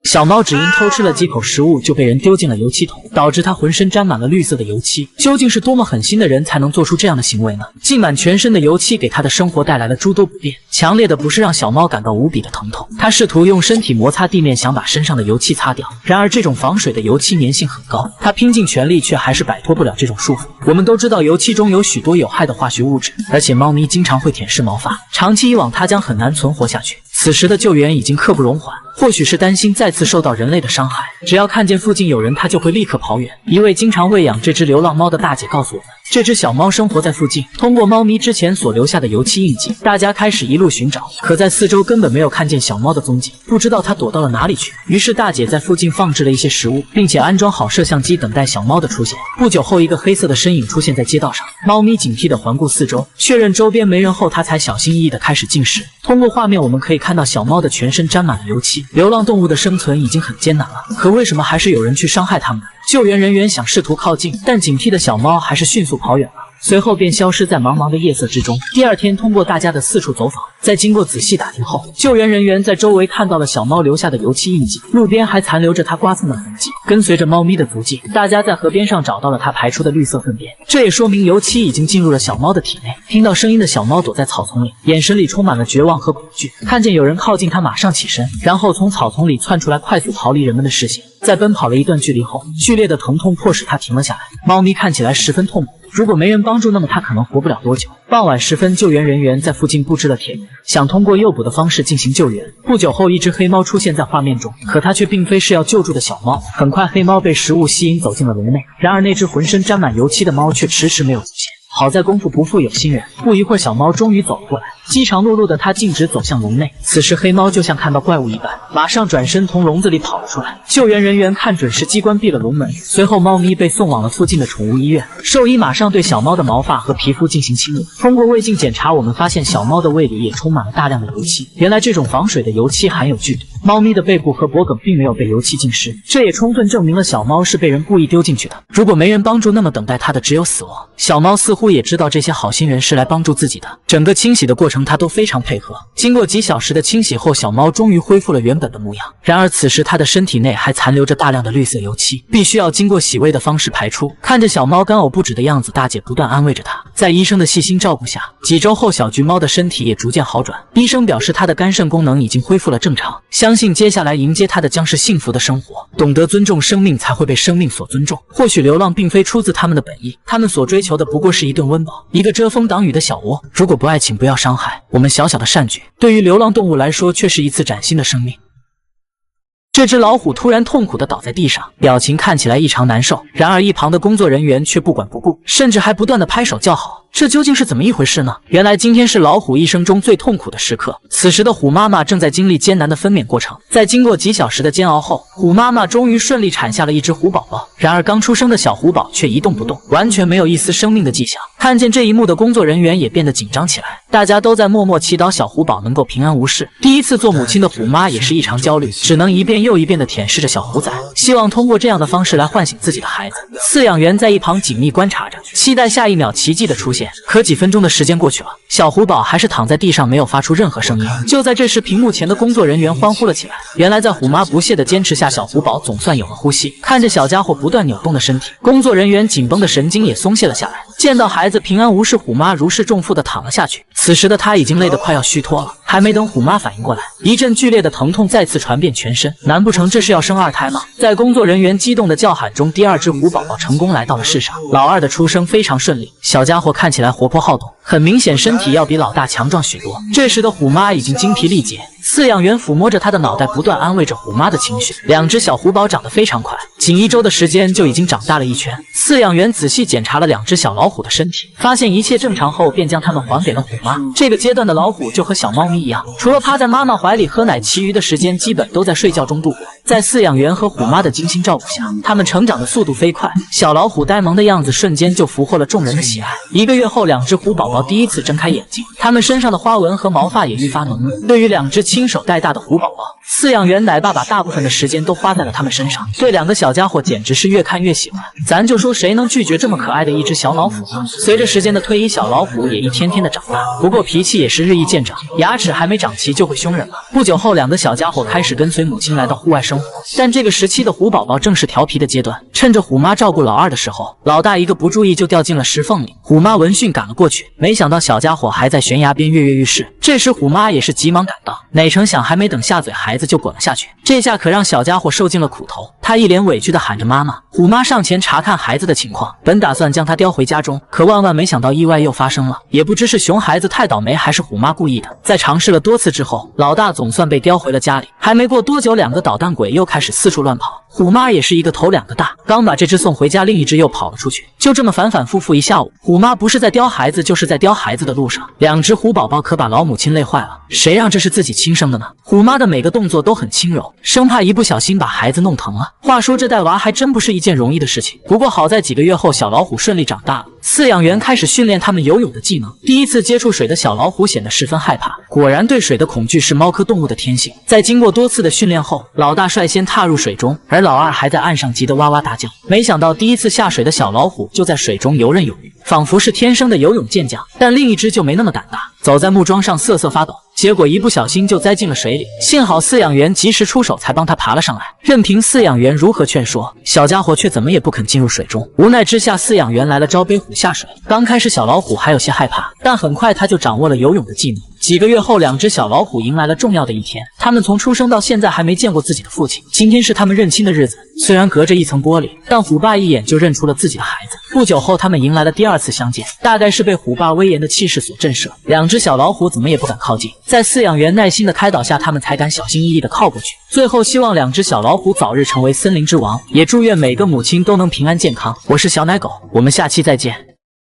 小猫只因偷吃了几口食物就被人丢进了油漆桶，导致它浑身沾满了绿色的油漆。究竟是多么狠心的人才能做出这样的行为呢？浸满全身的油漆给它的生活带来了诸多不便，强烈的不适让小猫感到无比的疼痛。它试图用身体摩擦地面，想把身上的油漆擦掉，然而这种防水的油漆粘性很高，它拼尽全力却还是摆脱不了这种束缚。我们都知道油漆中有许多有害的化学物质，而且猫咪经常会舔舐毛发，长期以往它将很难存活下去。此时的救援已经刻不容缓，或许是担心再次受到人类的伤害，只要看见附近有人，它就会立刻跑远。一位经常喂养这只流浪猫的大姐告诉我们，这只小猫生活在附近，通过猫咪之前所留下的油漆印记，大家开始一路寻找，可在四周根本没有看见小猫的踪迹，不知道它躲到了哪里去。于是大姐在附近放置了一些食物，并且安装好摄像机，等待小猫的出现。不久后，一个黑色的身影出现在街道上，猫咪警惕地环顾四周，确认周边没人后，它才小心翼翼地开始进食。通过画面我们可以看到小猫的全身沾满了油漆，流浪动物的生存已经很艰难了，可为什么还是有人去伤害它们呢？救援人员想试图靠近，但警惕的小猫还是迅速跑远了，随后便消失在茫茫的夜色之中。第二天，通过大家的四处走访，在经过仔细打听后，救援人员在周围看到了小猫留下的油漆印记，路边还残留着它刮蹭的痕迹。跟随着猫咪的足迹，大家在河边上找到了它排出的绿色粪便，这也说明油漆已经进入了小猫的体内。听到声音的小猫躲在草丛里，眼神里充满了绝望和恐惧。看见有人靠近它，马上起身，然后从草丛里窜出来，快速逃离人们的视线。在奔跑了一段距离后，剧烈的疼痛迫使它停了下来。猫咪看起来十分痛苦，如果没人帮助，那么它可能活不了多久。傍晚时分，救援人员在附近布置了铁门，想通过诱捕的方式进行救援。不久后，一只黑猫出现在画面中，可它却并非是要救助的小猫。很快，黑猫被食物吸引走进了笼内，然而那只浑身沾满油漆的猫却迟迟没有出现。好在功夫不负有心人，不一会儿，小猫终于走了过来。饥肠辘辘的它径直走向笼内，此时黑猫就像看到怪物一般，马上转身从笼子里跑了出来。救援人员看准时机关闭了笼门，随后猫咪被送往了附近的宠物医院。兽医马上对小猫的毛发和皮肤进行清理。通过胃镜检查，我们发现小猫的胃里也充满了大量的油漆。原来这种防水的油漆含有剧毒，猫咪的背部和脖颈并没有被油漆浸湿，这也充分证明了小猫是被人故意丢进去的。如果没人帮助，那么等待它的只有死亡。小猫似乎也知道这些好心人是来帮助自己的，整个清洗的过程它都非常配合。经过几小时的清洗后，小猫终于恢复了原本的模样。然而此时它的身体内还残留着大量的绿色油漆，必须要经过洗胃的方式排出。看着小猫干呕不止的样子，大姐不断安慰着它。在医生的细心照顾下，几周后小橘猫的身体也逐渐好转。医生表示它的肝肾功能已经恢复了正常，相信接下来迎接它的将是幸福的生活。懂得尊重生命，才会被生命所尊重。或许流浪并非出自他们的本意，他们所追求的不过是一顿温饱，一个遮风挡雨的小窝。如果不爱，请不要伤害。我们小小的善举，对于流浪动物来说却是一次崭新的生命。这只老虎突然痛苦地倒在地上，表情看起来异常难受。然而一旁的工作人员却不管不顾，甚至还不断地拍手叫好。这究竟是怎么一回事呢？原来今天是老虎一生中最痛苦的时刻。此时的虎妈妈正在经历艰难的分娩过程，在经过几小时的煎熬后，虎妈妈终于顺利产下了一只虎宝宝。然而刚出生的小虎宝却一动不动，完全没有一丝生命的迹象。看见这一幕的工作人员也变得紧张起来，大家都在默默祈祷小虎宝能够平安无事。第一次做母亲的虎妈也是异常焦虑，只能一遍又一遍地舔舐着小虎崽，希望通过这样的方式来唤醒自己的孩子。饲养员在一旁紧密观察着，期待下一秒奇迹的出现。可几分钟的时间过去了，小虎宝还是躺在地上，没有发出任何声音。就在这时，屏幕前的工作人员欢呼了起来。原来在虎妈不懈的坚持下，小虎宝总算有了呼吸。看着小家伙不断扭动的身体，工作人员紧绷的神经也松懈了下来。见到孩子平安无事，虎妈如释重负的躺了下去。此时的她已经累得快要虚脱了。还没等虎妈反应过来，一阵剧烈的疼痛再次传遍全身。难不成这是要生二胎吗？在工作人员激动的叫喊中，第二只虎宝宝成功来到了世上。老二的出生非常顺利，小家伙看起来活泼好动，很明显身体要比老大强壮许多。这时的虎妈已经精疲力竭，饲养员抚摸着她的脑袋，不断安慰着虎妈的情绪。两只小虎宝长得非常快，仅1周的时间就已经长大了一圈。饲养员仔细检查了两只小老虎的身体，发现一切正常后，便将它们还给了虎妈。这个阶段的老虎就和小猫咪一样，除了趴在妈妈怀里喝奶，其余的时间基本都在睡觉中度过。在饲养员和虎妈的精心照顾下，它们成长的速度飞快，小老虎呆萌的样子瞬间就俘获了众人的喜爱。1个月后，两只虎宝宝第一次睁开眼睛，它们身上的花纹和毛发也愈发浓密。对于两只亲手带大的虎宝宝，饲养员奶爸把大部分的时间都花在了它们身上，对两个小家伙简直是越看越喜欢。咱就说谁能拒绝这么可爱的一只小老虎呢？随着时间的推移，小老虎也一天天的长大，不过脾气也是日益见长，牙齿还没长齐就会凶人了。不久后，两个小家伙开始跟随母亲来到户外生活，但这个时期的虎宝宝正是调皮的阶段。趁着虎妈照顾老二的时候，老大一个不注意就掉进了石缝里。虎妈闻讯赶了过去，没想到小家伙还在悬崖边跃跃欲试。这时虎妈也是急忙赶到，哪成想还没等下嘴，孩子就滚了下去。这下可让小家伙受尽了苦头，他一脸委屈地喊着妈妈。虎妈上前查看孩子的情况，本打算将他叼回家中，可万万没想到意外又发生了。也不知是熊孩子太倒霉，还是虎妈故意的。在尝试了多次之后，老大总算被叼回了家里。还没过多久，两个捣蛋鬼又开始四处乱跑，虎妈也是一个头两个大，刚把这只送回家，另一只又跑了出去。就这么反反复复一下午，虎妈不是在叼孩子，就是在叼孩子的路上。两只虎宝宝可把老母亲累坏了，谁让这是自己亲生的呢？虎妈的每个动作都很轻柔，生怕一不小心把孩子弄疼了。话说这带娃还真不是一件容易的事情，不过好在几个月后，小老虎顺利长大了。饲养员开始训练他们游泳的技能。第一次接触水的小老虎显得十分害怕，果然对水的恐惧是猫科动物的天性。在经过多次的训练后，老大率先踏入水中，而老二还在岸上急得哇哇大叫。没想到第一次下水的小老虎就在水中游刃有余，仿佛是天生的游泳健将。但另一只就没那么胆大，走在木桩上瑟瑟发抖，结果一不小心就栽进了水里。幸好饲养员及时出手，才帮他爬了上来。任凭饲养员如何劝说，小家伙却怎么也不肯进入水中。无奈之下，饲养员来了招背虎下水。刚开始小老虎还有些害怕，但很快他就掌握了游泳的技能。几个月后，两只小老虎迎来了重要的一天。他们从出生到现在还没见过自己的父亲，今天是他们认亲的日子。虽然隔着一层玻璃，但虎爸一眼就认出了自己的孩子。不久后，他们迎来了第二次相见，大概是被虎爸威严的气势所震慑，两只小老虎怎么也不敢靠近。在饲养员耐心的开导下，他们才敢小心翼翼的靠过去。最后，希望两只小老虎早日成为森林之王，也祝愿每个母亲都能平安健康。我是小奶狗，我们下期再见。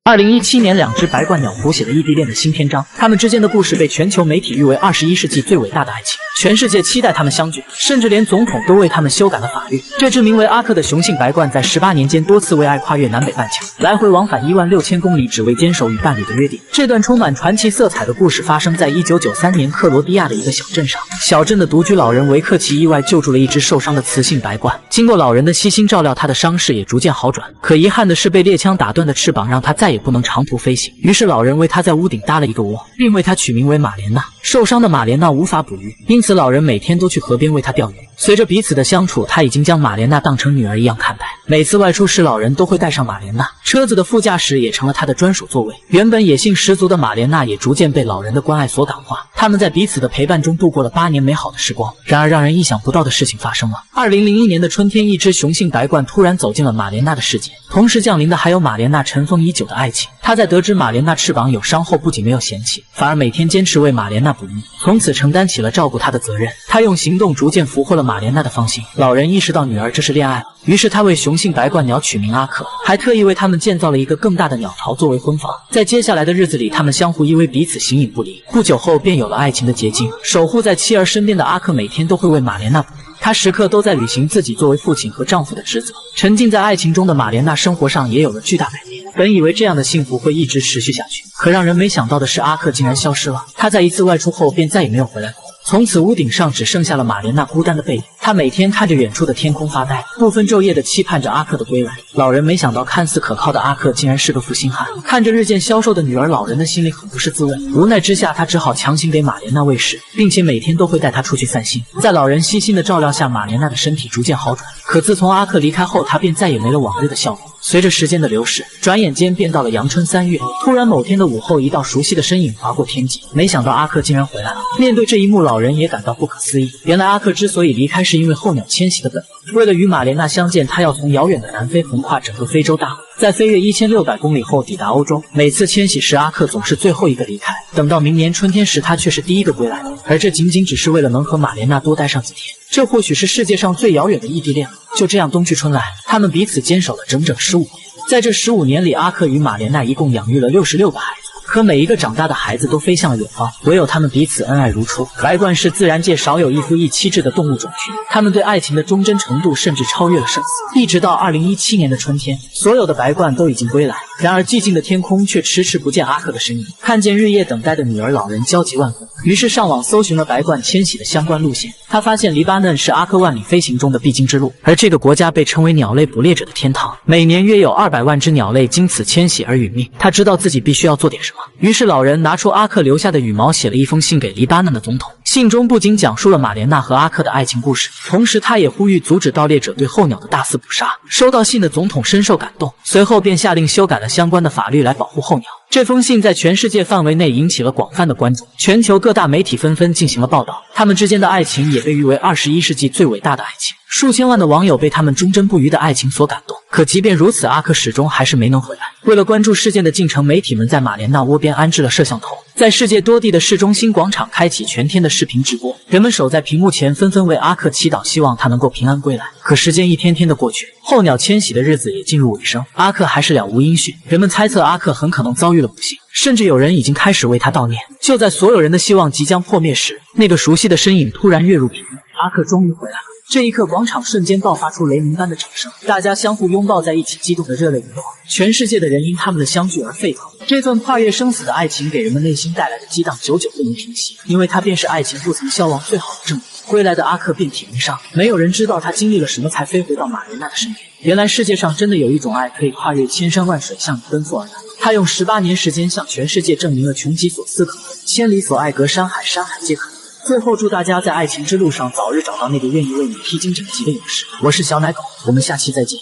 2017年，两只白冠鸟谱写了异地恋的新篇章，他们之间的故事被全球媒体誉为21世纪最伟大的爱情，全世界期待他们相聚，甚至连总统都为他们修改了法律。这只名为阿克的雄性白冠在18年间多次为爱跨越南北半球，来回往返16000公里，只为坚守与伴侣的约定。这段充满传奇色彩的故事发生在1993年克罗地亚的一个小镇上，小镇的独居老人维克奇意外救助了一只受伤的雌性白冠，经过老人的悉心照料，他的伤势也逐渐好转。可遗憾的是，被猎枪打断的翅膀让他再也不能长途飞行，于是老人为他在屋顶搭了一个窝，并为他取名为玛莲娜。受伤的玛莲娜无法捕鱼，因此老人每天都去河边为她钓鱼。随着彼此的相处，他已经将玛莲娜当成女儿一样看待。每次外出时，老人都会带上玛莲娜，车子的副驾驶也成了他的专属座位。原本野性十足的玛莲娜也逐渐被老人的关爱所感化，他们在彼此的陪伴中度过了8年美好的时光。然而让人意想不到的事情发生了。2001年的春天，一只雄性白冠突然走进了玛莲娜的世界，同时降临的还有玛莲娜尘封已久的爱情。他在得知玛莲娜翅膀有伤后，不仅没有嫌弃，反而每天坚持为玛莲娜捕鱼，从此承担起了照顾她的责任。他用行动逐渐俘获了玛莲娜的芳心。老人意识到女儿这是恋爱了，于是他为雄性白冠鸟取名阿克，还特意为他们建造了一个更大的鸟巢作为婚房。在接下来的日子里，他们相互依偎，彼此形影不离。不久后便有了爱情的结晶。守护在妻儿身边的阿克每天都会为玛莲娜捕鱼，他时刻都在履行自己作为父亲和丈夫的职责。沉浸在爱情中的玛莲娜生活上也有了巨大改变。本以为这样的幸福会一直持续下去，可让人没想到的是，阿克竟然消失了。他在一次外出后便再也没有回来过。从此屋顶上只剩下了玛莲娜孤单的背影，她每天看着远处的天空发呆，不分昼夜地期盼着阿克的归来。老人没想到，看似可靠的阿克竟然是个负心汉。看着日渐消瘦的女儿，老人的心里很不是滋味。无奈之下，他只好强行给玛莲娜喂食，并且每天都会带她出去散心。在老人悉心的照料下，玛莲娜的身体逐渐好转。可自从阿克离开后，她便再也没了往日的笑容。随着时间的流逝，转眼间便到了阳春3月。突然某天的午后，一道熟悉的身影划过天际，没想到阿克竟然回来了。面对这一幕，老人也感到不可思议。原来阿克之所以离开，是因为候鸟迁徙的本能。为了与玛莲娜相见，他要从遥远的南非横跨整个非洲大陆，在飞越1600公里后抵达欧洲。每次迁徙时，阿克总是最后一个离开，等到明年春天时，他却是第一个归来的。而这仅仅只是为了能和玛莲娜多待上几天。这或许是世界上最遥远的异地恋了。就这样，冬去春来，他们彼此坚守了整整15年。在这15年里，阿克与玛莲娜一共养育了66个孩子。可每一个长大的孩子都飞向了远方，唯有他们彼此恩爱如初。白鹳是自然界少有一夫一妻制的动物种群，他们对爱情的忠贞程度甚至超越了生死。一直到2017年的春天，所有的白鹳都已经归来，然而寂静的天空却迟迟不见阿克的身影。看见日夜等待的女儿，老人焦急万分，于是上网搜寻了白鹳迁徙的相关路线。他发现黎巴嫩是阿克万里飞行中的必经之路，而这个国家被称为鸟类捕猎者的天堂，每年约有200万只鸟类经此迁徙而殒命。他知道自己必须要做点什么，于是老人拿出阿克留下的羽毛，写了一封信给黎巴嫩的总统。信中不仅讲述了玛莲娜和阿克的爱情故事，同时他也呼吁阻止盗猎者对候鸟的大肆捕杀。收到信的总统深受感动，随后便下令修改了相关的法律来保护候鸟。这封信在全世界范围内引起了广泛的关注，全球各大媒体纷纷进行了报道，他们之间的爱情也被誉为21世纪最伟大的爱情。数千万的网友被他们忠贞不渝的爱情所感动。可即便如此，阿克始终还是没能回来。为了关注事件的进程，媒体们在玛莲娜窝边安置了摄像头，在世界多地的市中心广场开启全天的视频直播，人们守在屏幕前纷纷为阿克祈祷，希望他能够平安归来。可时间一天天的过去，候鸟迁徙的日子也进入尾声，阿克还是了无音讯。人们猜测阿克很可能遭遇了不幸，甚至有人已经开始为他悼念。就在所有人的希望即将破灭时，那个熟悉的身影突然跃入屏幕，阿克终于回来了。这一刻，广场瞬间爆发出雷鸣般的掌声，大家相互拥抱在一起，激动的热泪盈眶。全世界的人因他们的相聚而沸腾。这份跨越生死的爱情给人们内心带来的激荡久久不能平息，因为它便是爱情不曾消亡最好的证明。归来的阿克遍体鳞伤，没有人知道他经历了什么才飞回到玛莲娜的身边。原来世界上真的有一种爱可以跨越千山万水向你奔赴而来。他用18年时间向全世界证明了穷极所思可能，千里所爱隔山海，山海皆可能。最后祝大家在爱情之路上早日找到那个愿意为你披荆斩棘的勇士。我是小奶狗，我们下期再见。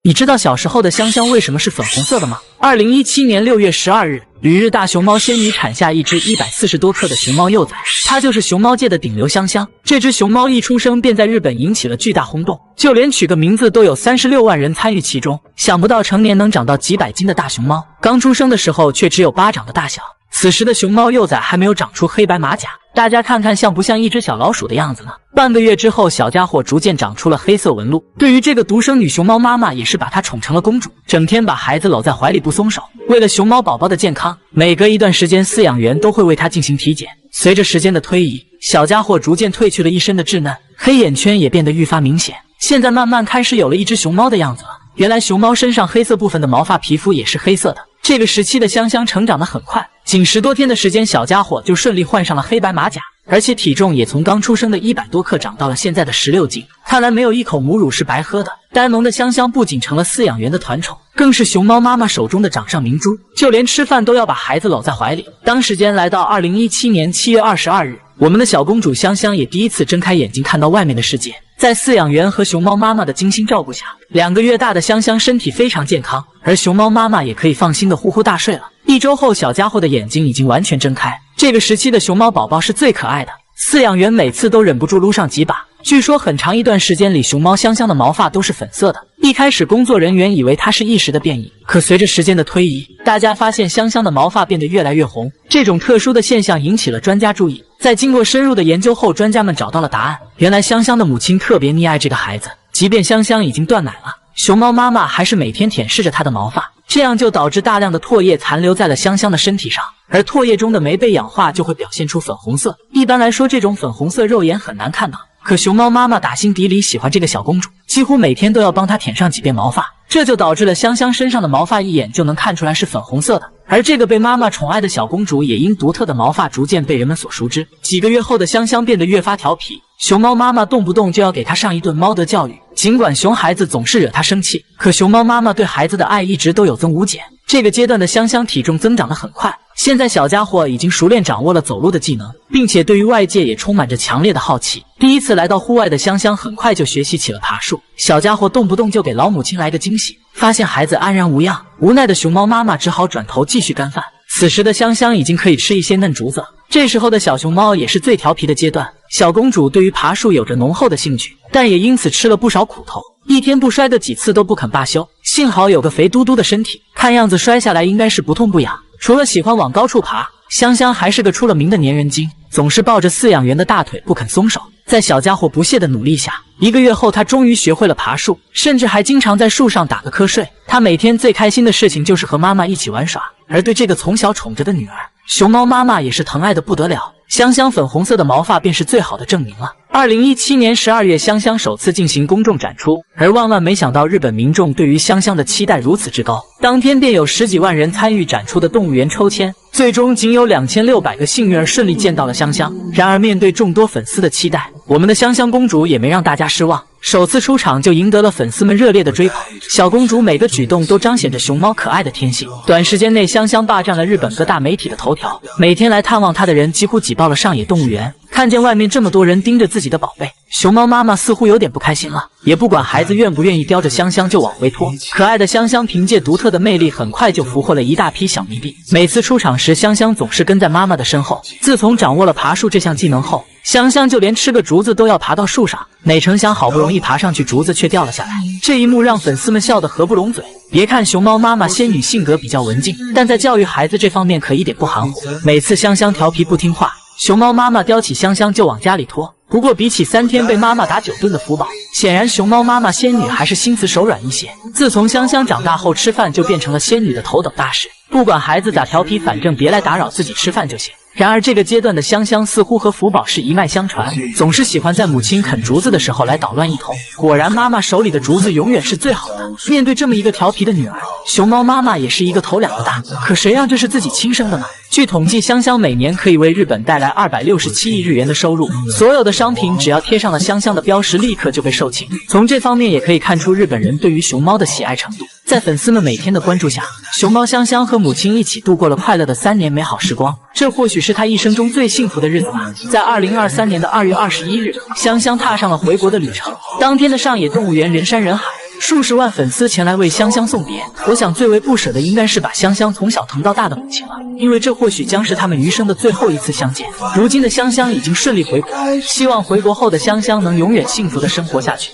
你知道小时候的香香为什么是粉红色的吗？2017年6月12日，旅日大熊猫仙女产下一只140多克的熊猫幼崽，它就是熊猫界的顶流香香。这只熊猫一出生便在日本引起了巨大轰动，就连取个名字都有36万人参与其中。想不到成年能长到几百斤的大熊猫，刚出生的时候却只有巴掌的大小。此时的熊猫幼崽还没有长出黑白马甲，大家看看像不像一只小老鼠的样子呢？半个月之后，小家伙逐渐长出了黑色纹路。对于这个独生女熊猫妈妈，也是把她宠成了公主，整天把孩子搂在怀里不松手。为了熊猫宝宝的健康，每隔一段时间饲养员都会为它进行体检。随着时间的推移，小家伙逐渐褪去了一身的稚嫩，黑眼圈也变得愈发明显，现在慢慢开始有了一只熊猫的样子了。原来熊猫身上黑色部分的毛发皮肤也是黑色的。这个时期的香香成长得很快，仅10多天的时间，小家伙就顺利换上了黑白马甲，而且体重也从刚出生的100多克长到了现在的16斤。看来没有一口母乳是白喝的。呆萌的香香不仅成了饲养员的团宠，更是熊猫妈妈手中的掌上明珠，就连吃饭都要把孩子搂在怀里。当时间来到2017年7月22日，我们的小公主香香也第一次睁开眼睛看到外面的世界。在饲养员和熊猫妈妈的精心照顾下，2个月大的香香身体非常健康，而熊猫妈妈也可以放心的呼呼大睡了。1周后，小家伙的眼睛已经完全睁开。这个时期的熊猫宝宝是最可爱的，饲养员每次都忍不住撸上几把。据说很长一段时间里，熊猫香香的毛发都是粉色的。一开始工作人员以为它是一时的变异，可随着时间的推移，大家发现香香的毛发变得越来越红。这种特殊的现象引起了专家注意。在经过深入的研究后，专家们找到了答案。原来香香的母亲特别溺爱这个孩子，即便香香已经断奶了，熊猫妈妈还是每天舔舐着它的毛发，这样就导致大量的唾液残留在了香香的身体上，而唾液中的酶被氧化就会表现出粉红色。一般来说，这种粉红色肉眼很难看到，可熊猫妈妈打心底里喜欢这个小公主，几乎每天都要帮她舔上几遍毛发，这就导致了香香身上的毛发一眼就能看出来是粉红色的。而这个被妈妈宠爱的小公主也因独特的毛发逐渐被人们所熟知。几个月后的香香变得越发调皮，熊猫妈妈动不动就要给她上一顿猫德教育。尽管熊孩子总是惹她生气，可熊猫妈妈对孩子的爱一直都有增无减。这个阶段的香香体重增长得很快，现在小家伙已经熟练掌握了走路的技能，并且对于外界也充满着强烈的好奇。第一次来到户外的香香很快就学习起了爬树，小家伙动不动就给老母亲来个惊喜，发现孩子安然无恙，无奈的熊猫妈妈只好转头继续干饭。此时的香香已经可以吃一些嫩竹子，这时候的小熊猫也是最调皮的阶段。小公主对于爬树有着浓厚的兴趣，但也因此吃了不少苦头，一天不摔个几次都不肯罢休。幸好有个肥嘟嘟的身体，看样子摔下来应该是不痛不痒。除了喜欢往高处爬，香香还是个出了名的粘人精，总是抱着饲养员的大腿不肯松手。在小家伙不懈的努力下，1个月后他终于学会了爬树，甚至还经常在树上打个瞌睡。他每天最开心的事情就是和妈妈一起玩耍，而对这个从小宠着的女儿，熊猫妈妈也是疼爱的不得了。香香粉红色的毛发便是最好的证明了。2017年12月，香香首次进行公众展出，而万万没想到，日本民众对于香香的期待如此之高，当天便有10几万人参与展出的动物园抽签，最终仅有2600个幸运儿顺利见到了香香。然而面对众多粉丝的期待，我们的香香公主也没让大家失望，首次出场就赢得了粉丝们热烈的追捧。小公主每个举动都彰显着熊猫可爱的天性，短时间内香香霸占了日本各大媒体的头条，每天来探望她的人几乎挤爆了上野动物园。看见外面这么多人盯着自己的宝贝，熊猫妈妈似乎有点不开心了，也不管孩子愿不愿意，叼着香香就往回拖。可爱的香香凭借独特的魅力，很快就俘获了一大批小迷弟。每次出场时，香香总是跟在妈妈的身后。自从掌握了爬树这项技能后，香香就连吃个竹子都要爬到树上，哪成想好不容易爬上去，竹子却掉了下来。这一幕让粉丝们笑得合不拢嘴。别看熊猫妈妈仙女性格比较文静，但在教育孩子这方面可一点不含糊。每次香香调皮不听话，熊猫妈妈叼起香香就往家里拖。不过比起3天被妈妈打9顿的福宝，显然熊猫妈妈仙女还是心慈手软一些。自从香香长大后，吃饭就变成了仙女的头等大事，不管孩子咋调皮，反正别来打扰自己吃饭就行。然而这个阶段的香香似乎和福宝是一脉相传，总是喜欢在母亲啃竹子的时候来捣乱一通。果然妈妈手里的竹子永远是最好的。面对这么一个调皮的女儿，熊猫妈妈也是一个头两个大，可谁让这是自己亲生的呢？据统计，香香每年可以为日本带来267亿日元的收入，所有的商品只要贴上了香香的标识，立刻就被售罄。从这方面也可以看出日本人对于熊猫的喜爱程度。在粉丝们每天的关注下，熊猫香香和母亲一起度过了快乐的3年美好时光，这或许是她一生中最幸福的日子吧。在2023年的2月21日，香香踏上了回国的旅程。当天的上野动物园人山人海，数十万粉丝前来为香香送别。我想最为不舍的应该是把香香从小疼到大的母亲了，因为这或许将是他们余生的最后一次相见。如今的香香已经顺利回国，希望回国后的香香能永远幸福的生活下去。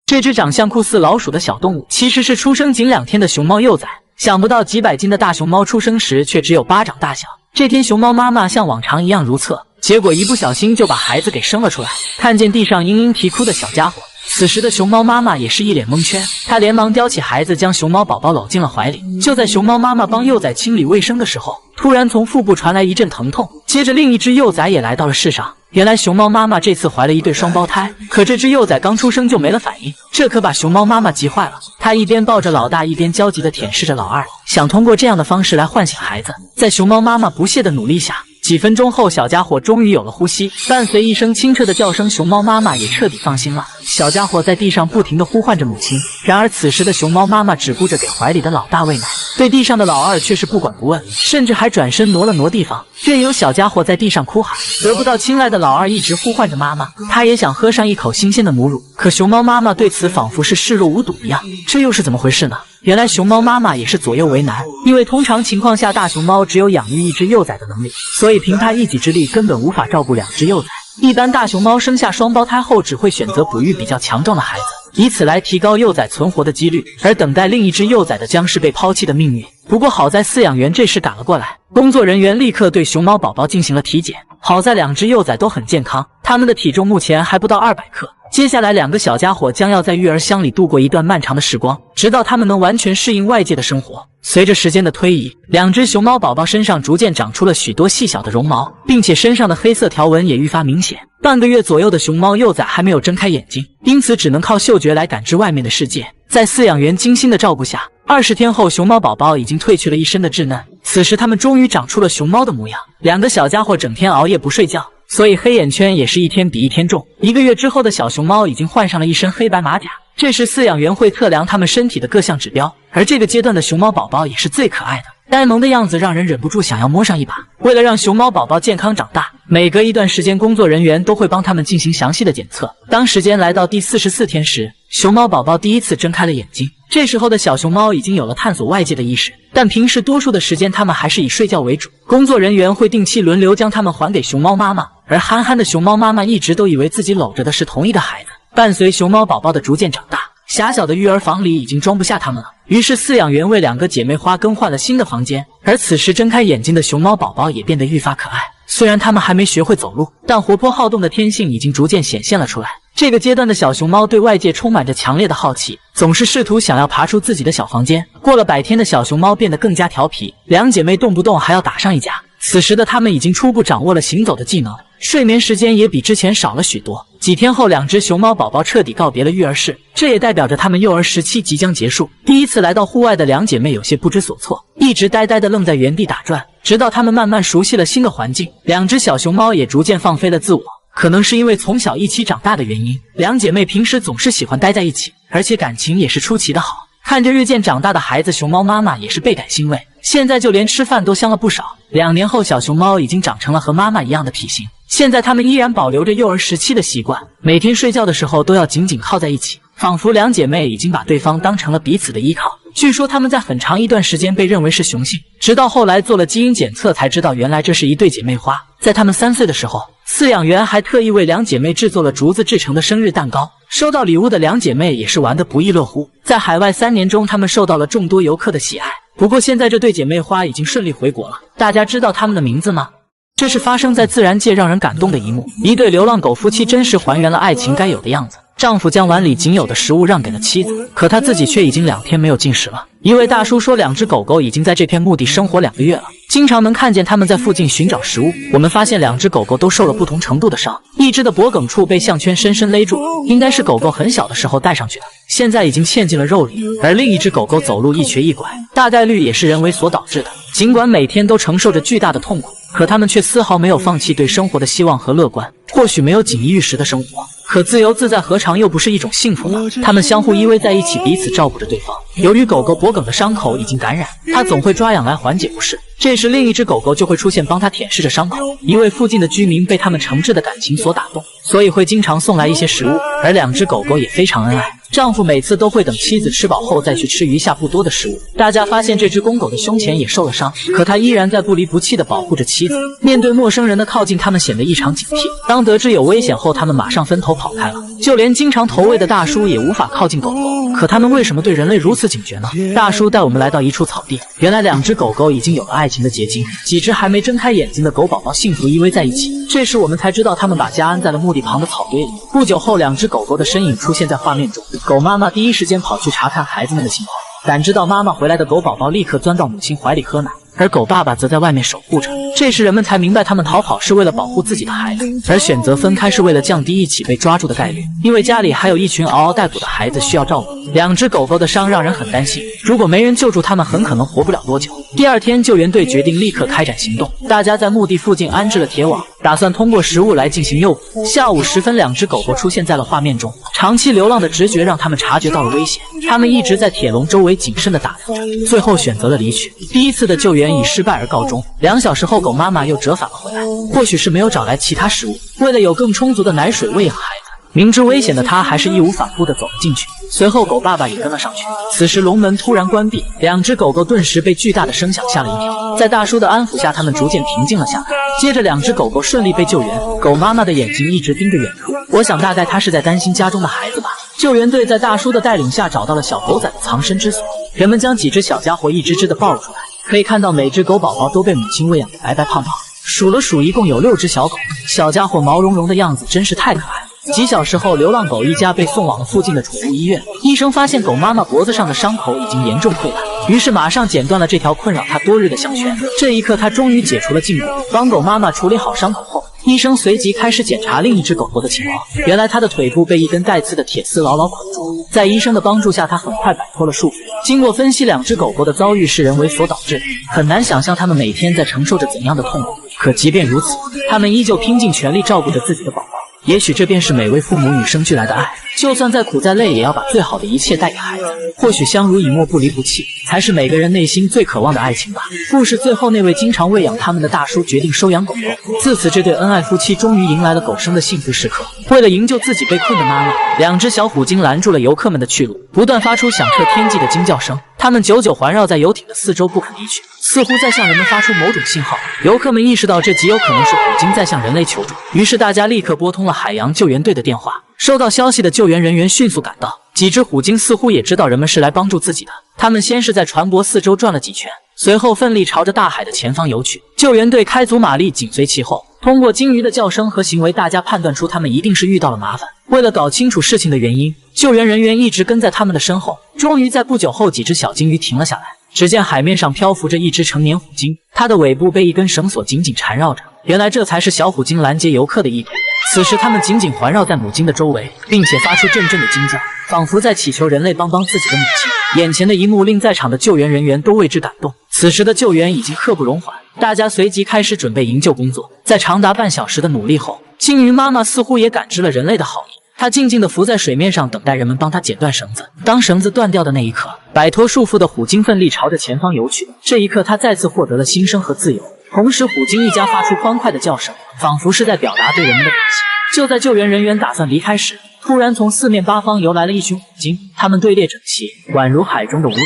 这只长相酷似老鼠的小动物，其实是出生仅2天的熊猫幼崽。想不到几百斤的大熊猫出生时却只有巴掌大小。这天熊猫妈妈像往常一样如厕，结果一不小心就把孩子给生了出来。看见地上嘤嘤啼哭的小家伙，此时的熊猫妈妈也是一脸蒙圈，她连忙叼起孩子将熊猫宝宝搂进了怀里。就在熊猫妈妈帮幼崽清理卫生的时候，突然从腹部传来一阵疼痛，接着另一只幼崽也来到了世上。原来熊猫妈妈这次怀了一对双胞胎，可这只幼崽刚出生就没了反应，这可把熊猫妈妈急坏了。她一边抱着老大，一边焦急地舔舐着老二，想通过这样的方式来唤醒孩子。在熊猫妈妈不懈的努力下，几分钟后，小家伙终于有了呼吸，伴随一声清澈的叫声，熊猫妈妈也彻底放心了。小家伙在地上不停地呼唤着母亲，然而此时的熊猫妈妈只顾着给怀里的老大喂奶，对地上的老二却是不管不问，甚至还转身挪了挪地方，任由小家伙在地上哭喊。得不到青睐的老二一直呼唤着妈妈，他也想喝上一口新鲜的母乳，可熊猫妈妈对此仿佛是视若无睹一样，这又是怎么回事呢？原来熊猫妈妈也是左右为难，因为通常情况下大熊猫只有养育一只幼崽的能力，所以凭它一己之力根本无法照顾2只幼崽。一般大熊猫生下双胞胎后只会选择哺育比较强壮的孩子，以此来提高幼崽存活的几率，而等待另一只幼崽的将是被抛弃的命运。不过好在饲养员这时赶了过来，工作人员立刻对熊猫宝宝进行了体检，好在2只幼崽都很健康，它们的体重目前还不到200克。接下来2个小家伙将要在育儿箱里度过一段漫长的时光，直到他们能完全适应外界的生活。随着时间的推移，2只熊猫宝宝身上逐渐长出了许多细小的绒毛，并且身上的黑色条纹也愈发明显。半个月左右的熊猫幼崽还没有睁开眼睛，因此只能靠嗅觉来感知外面的世界。在饲养员精心的照顾下，20天后，熊猫宝宝已经褪去了一身的稚嫩。此时它们终于长出了熊猫的模样。2个小家伙整天熬夜不睡觉，所以黑眼圈也是一天比一天重。1个月之后的小熊猫已经换上了一身黑白马甲。这时饲养员会测量它们身体的各项指标，而这个阶段的熊猫宝宝也是最可爱的，呆萌的样子让人忍不住想要摸上一把。为了让熊猫宝宝健康长大，每隔一段时间工作人员都会帮它们进行详细的检测。当时间来到第44天时，熊猫宝宝第一次睁开了眼睛。这时候的小熊猫已经有了探索外界的意识，但平时多数的时间它们还是以睡觉为主。工作人员会定期轮流将它们还给熊猫妈妈，而憨憨的熊猫妈妈一直都以为自己搂着的是同一个孩子。伴随熊猫宝宝的逐渐长大，狭小的育儿房里已经装不下它们了，于是饲养员为2个姐妹花更换了新的房间。而此时睁开眼睛的熊猫宝宝也变得愈发可爱，虽然它们还没学会走路，但活泼好动的天性已经逐渐显现了出来。这个阶段的小熊猫对外界充满着强烈的好奇，总是试图想要爬出自己的小房间。过了100天的小熊猫变得更加调皮，2姐妹动不动还要打上一架。此时的她们已经初步掌握了行走的技能，睡眠时间也比之前少了许多。几天后，2只熊猫宝宝彻底告别了育儿室，这也代表着她们幼儿时期即将结束。第一次来到户外的2姐妹有些不知所措，一直呆呆地愣在原地打转，直到她们慢慢熟悉了新的环境，2只小熊猫也逐渐放飞了自我。可能是因为从小一起长大的原因，2姐妹平时总是喜欢待在一起，而且感情也是出奇的好。看着日渐长大的孩子，熊猫妈妈也是倍感欣慰，现在就连吃饭都香了不少。2年后，小熊猫已经长成了和妈妈一样的体型，现在它们依然保留着幼儿时期的习惯，每天睡觉的时候都要紧紧靠在一起，仿佛2姐妹已经把对方当成了彼此的依靠。据说它们在很长一段时间被认为是雄性，直到后来做了基因检测才知道原来这是一对姐妹花。在它们3岁的时候，饲养员还特意为2姐妹制作了竹子制成的生日蛋糕，收到礼物的2姐妹也是玩得不亦乐乎。在海外3年中，她们受到了众多游客的喜爱。不过现在这对姐妹花已经顺利回国了，大家知道她们的名字吗？这是发生在自然界让人感动的一幕，一对流浪狗夫妻真实还原了爱情该有的样子。丈夫将碗里仅有的食物让给了妻子，可他自己却已经2天没有进食了。一位大叔说，2只狗狗已经在这片墓地生活2个月了，经常能看见它们在附近寻找食物。我们发现2只狗狗都受了不同程度的伤，一只的脖梗处被项圈深深勒住，应该是狗狗很小的时候戴上去的，现在已经嵌进了肉里。而另一只狗狗走路一瘸一拐，大概率也是人为所导致的。尽管每天都承受着巨大的痛苦，可它们却丝毫没有放弃对生活的希望和乐观。或许没有锦衣玉食的生活，可自由自在何尝又不是一种幸福呢？它们相互依偎在一起，彼此照顾着对方。由于狗狗脖梗的伤口已经感染，它总会抓痒来缓解不适，这时另一只狗狗就会出现帮它舔舐着伤口。一位附近的居民被它们诚挚的感情所打动，所以会经常送来一些食物。而2只狗狗也非常恩爱，丈夫每次都会等妻子吃饱后再去吃余下不多的食物。大家发现这只公狗的胸前也受了伤，可它依然在不离不弃地保护着妻子。面对陌生人的靠近，它们显得异常警惕。当得知有危险后，它们马上分头跑开了。就连经常投喂的大叔也无法靠近狗狗。可它们为什么对人类如此警觉呢？大叔带我们来到一处草地，原来2只狗狗已经有了爱情的结晶，几只还没睁开眼睛的狗宝宝幸福依偎在一起。这时我们才知道，它们把家安在了墓地旁的草堆里。不久后，2只狗狗的身影出现在画面中，狗妈妈第一时间跑去查看孩子们的情况。感知到妈妈回来的狗宝宝立刻钻到母亲怀里喝奶，而狗爸爸则在外面守护着。这时人们才明白，他们逃跑是为了保护自己的孩子，而选择分开是为了降低一起被抓住的概率。因为家里还有一群嗷嗷待哺的孩子需要照顾。2只狗狗的伤让人很担心，如果没人救助它们，很可能活不了多久。第2天，救援队决定立刻开展行动，大家在墓地附近安置了铁网，打算通过食物来进行诱捕。下午时分，2只狗狗出现在了画面中，长期流浪的直觉让它们察觉到了危险，它们一直在铁笼周围谨慎地打量着，最后选择了离去。第1次的救援以失败而告终。2小时后，狗妈妈又折返了回来，或许是没有找来其他食物，为了有更充足的奶水喂养孩子，明知危险的他还是义无反顾地走了进去。随后狗爸爸也跟了上去。此时笼门突然关闭，2只狗狗顿时被巨大的声响吓了一跳。在大叔的安抚下，它们逐渐平静了下来。接着2只狗狗顺利被救援，狗妈妈的眼睛一直盯着远处，我想大概她是在担心家中的孩子吧。救援队在大叔的带领下找到了小狗仔的藏身之所，人们将几只小家伙一只只的抱了出来，可以看到每只狗宝宝都被母亲喂养得白白胖胖。数了数，一共有6只小狗，小家伙毛茸茸的样子真是太可爱了。几小时后，流浪狗一家被送往了附近的宠物医院。医生发现狗妈妈脖子上的伤口已经严重溃烂，于是马上剪断了这条困扰她多日的项圈。这一刻，她终于解除了禁锢。帮狗妈妈处理好伤口后，医生随即开始检查另一只狗狗的情况。原来它的腿部被一根带刺的铁丝牢牢捆住，在医生的帮助下，它很快摆脱了束缚。经过分析，2只狗狗的遭遇是人为所导致的，很难想象它们每天在承受着怎样的痛苦。可即便如此，他们依旧拼尽全力照顾着自己的宝宝。也许这便是每位父母与生俱来的爱，就算再苦再累，也要把最好的一切带给孩子。或许相濡以沫、不离不弃，才是每个人内心最渴望的爱情吧。故事最后，那位经常喂养他们的大叔决定收养狗狗。自此，这对恩爱夫妻终于迎来了狗生的幸福时刻。为了营救自己被困的妈妈，两只小虎鲸拦住了游客们的去路，不断发出响彻天际的惊叫声。它们久久环绕在游艇的四周不肯离去，似乎在向人们发出某种信号。游客们意识到这极有可能是虎鲸在向人类求助，于是大家立刻拨通了海洋救援队的电话。收到消息的救援人员迅速赶到，几只虎鲸似乎也知道人们是来帮助自己的。他们先是在船舶四周转了几圈，随后奋力朝着大海的前方游去。救援队开足马力紧随其后，通过鲸鱼的叫声和行为，大家判断出他们一定是遇到了麻烦。为了搞清楚事情的原因，救援人员一直跟在他们的身后。终于在不久后，几只小鲸鱼停了下来。只见海面上漂浮着一只成年虎鲸，它的尾部被一根绳索紧紧缠绕着。原来这才是小虎鲸拦截游客的意图。此时它们紧紧环绕在母鲸的周围，并且发出阵阵的惊叫，仿佛在祈求人类帮自己的母亲。眼前的一幕令在场的救援人员都为之感动。此时的救援已经刻不容缓，大家随即开始准备营救工作。在长达半小时的努力后，鲸鱼妈妈似乎也感知了人类的好意。他静静地浮在水面上，等待人们帮他剪断绳子。当绳子断掉的那一刻，摆脱束缚的虎鲸奋力朝着前方游去。这一刻，他再次获得了新生和自由。同时，虎鲸一家发出欢快的叫声，仿佛是在表达对人们的感谢。就在救援人员打算离开时，突然从四面八方游来了一群虎鲸，它们队列整齐，宛如海中的舞者，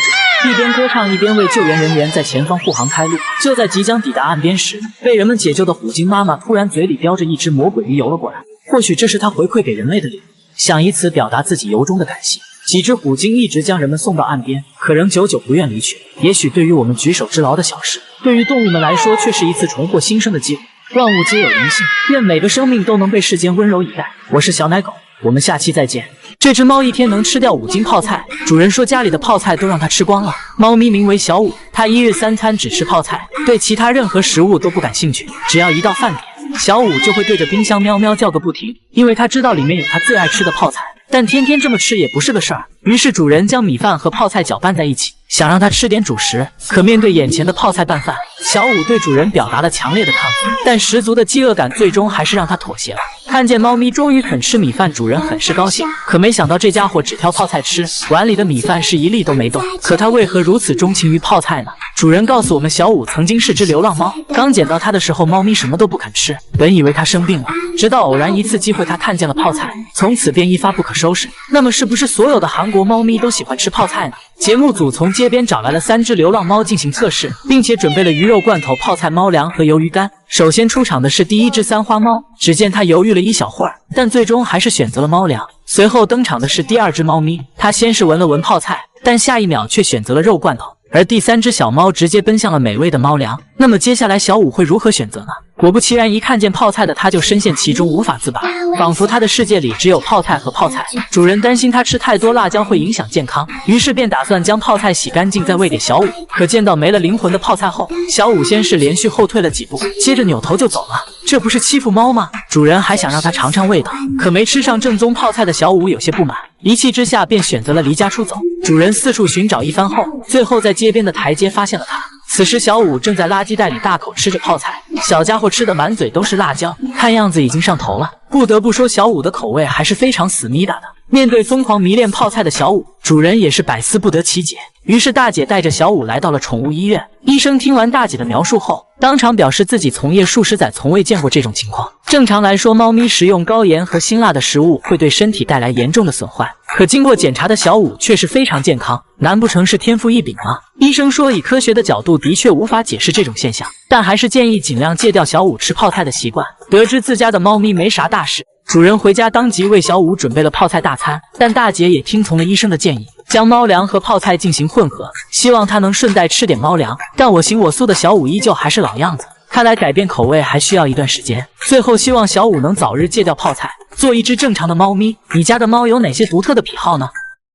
一边歌唱一边为救援人员在前方护航开路。就在即将抵达岸边时，被人们解救的虎鲸妈妈突然嘴里叼着一只魔鬼鱼游了过来。或许这是他回馈给人类的礼物，想以此表达自己由衷的感谢。几只虎鲸一直将人们送到岸边，可仍久久不愿离去。也许对于我们举手之劳的小事，对于动物们来说却是一次重获新生的机会。万物皆有灵性，愿每个生命都能被世间温柔以待。我是小奶狗，我们下期再见。这只猫一天能吃掉5斤泡菜，主人说家里的泡菜都让它吃光了。猫咪名为小五，它1日3餐只吃泡菜，对其他任何食物都不感兴趣。只要一到饭点，小五就会对着冰箱喵喵叫个不停，因为他知道里面有他最爱吃的泡菜。但天天这么吃也不是个事儿，于是主人将米饭和泡菜搅拌在一起，想让他吃点主食。可面对眼前的泡菜拌饭，小五对主人表达了强烈的抗议，但十足的饥饿感最终还是让他妥协了。看见猫咪终于肯吃米饭，主人很是高兴，可没想到这家伙只挑泡菜吃，碗里的米饭是一粒都没动。可他为何如此钟情于泡菜呢？主人告诉我们，小五曾经是只流浪猫，刚捡到它的时候，猫咪什么都不肯吃，本以为它生病了，直到偶然一次机会，它看见了泡菜，从此便一发不可收拾。那么是不是所有的韩国猫咪都喜欢吃泡菜呢？节目组从街边找来了3只流浪猫进行测试，并且准备了鱼肉罐头、泡菜、猫粮和鱿鱼干。首先出场的是第一只三花猫，只见它犹豫了一小会儿，但最终还是选择了猫粮。随后登场的是第2只猫咪，它先是闻了闻泡菜，但下一秒却选择了肉罐头。而第3只小猫直接奔向了美味的猫粮。那么接下来小五会如何选择呢？果不其然，一看见泡菜的它就深陷其中无法自拔，仿佛它的世界里只有泡菜和泡菜。主人担心它吃太多辣椒会影响健康，于是便打算将泡菜洗干净再喂给小五。可见到没了灵魂的泡菜后，小五先是连续后退了几步，接着扭头就走了。这不是欺负猫吗？主人还想让它尝尝味道，可没吃上正宗泡菜的小五有些不满，一气之下便选择了离家出走。主人四处寻找一番后，最后在街边的台阶发现了它。此时小五正在垃圾袋里大口吃着泡菜，小家伙吃得满嘴都是辣椒，看样子已经上头了。不得不说，小五的口味还是非常死咪达的。面对疯狂迷恋泡菜的小五，主人也是百思不得其解。于是大姐带着小五来到了宠物医院。医生听完大姐的描述后，当场表示自己从业数十载，从未见过这种情况。正常来说，猫咪食用高盐和辛辣的食物会对身体带来严重的损坏，可经过检查的小五却是非常健康，难不成是天赋异禀吗？医生说，以科学的角度的确无法解释这种现象，但还是建议尽量戒掉小五吃泡菜的习惯。得知自家的猫咪没啥大事，主人回家当即为小五准备了泡菜大餐，但大姐也听从了医生的建议，将猫粮和泡菜进行混合，希望它能顺带吃点猫粮。但我行我素的小五依旧还是老样子，看来改变口味还需要一段时间。最后希望小五能早日戒掉泡菜，做一只正常的猫咪。你家的猫有哪些独特的癖好呢？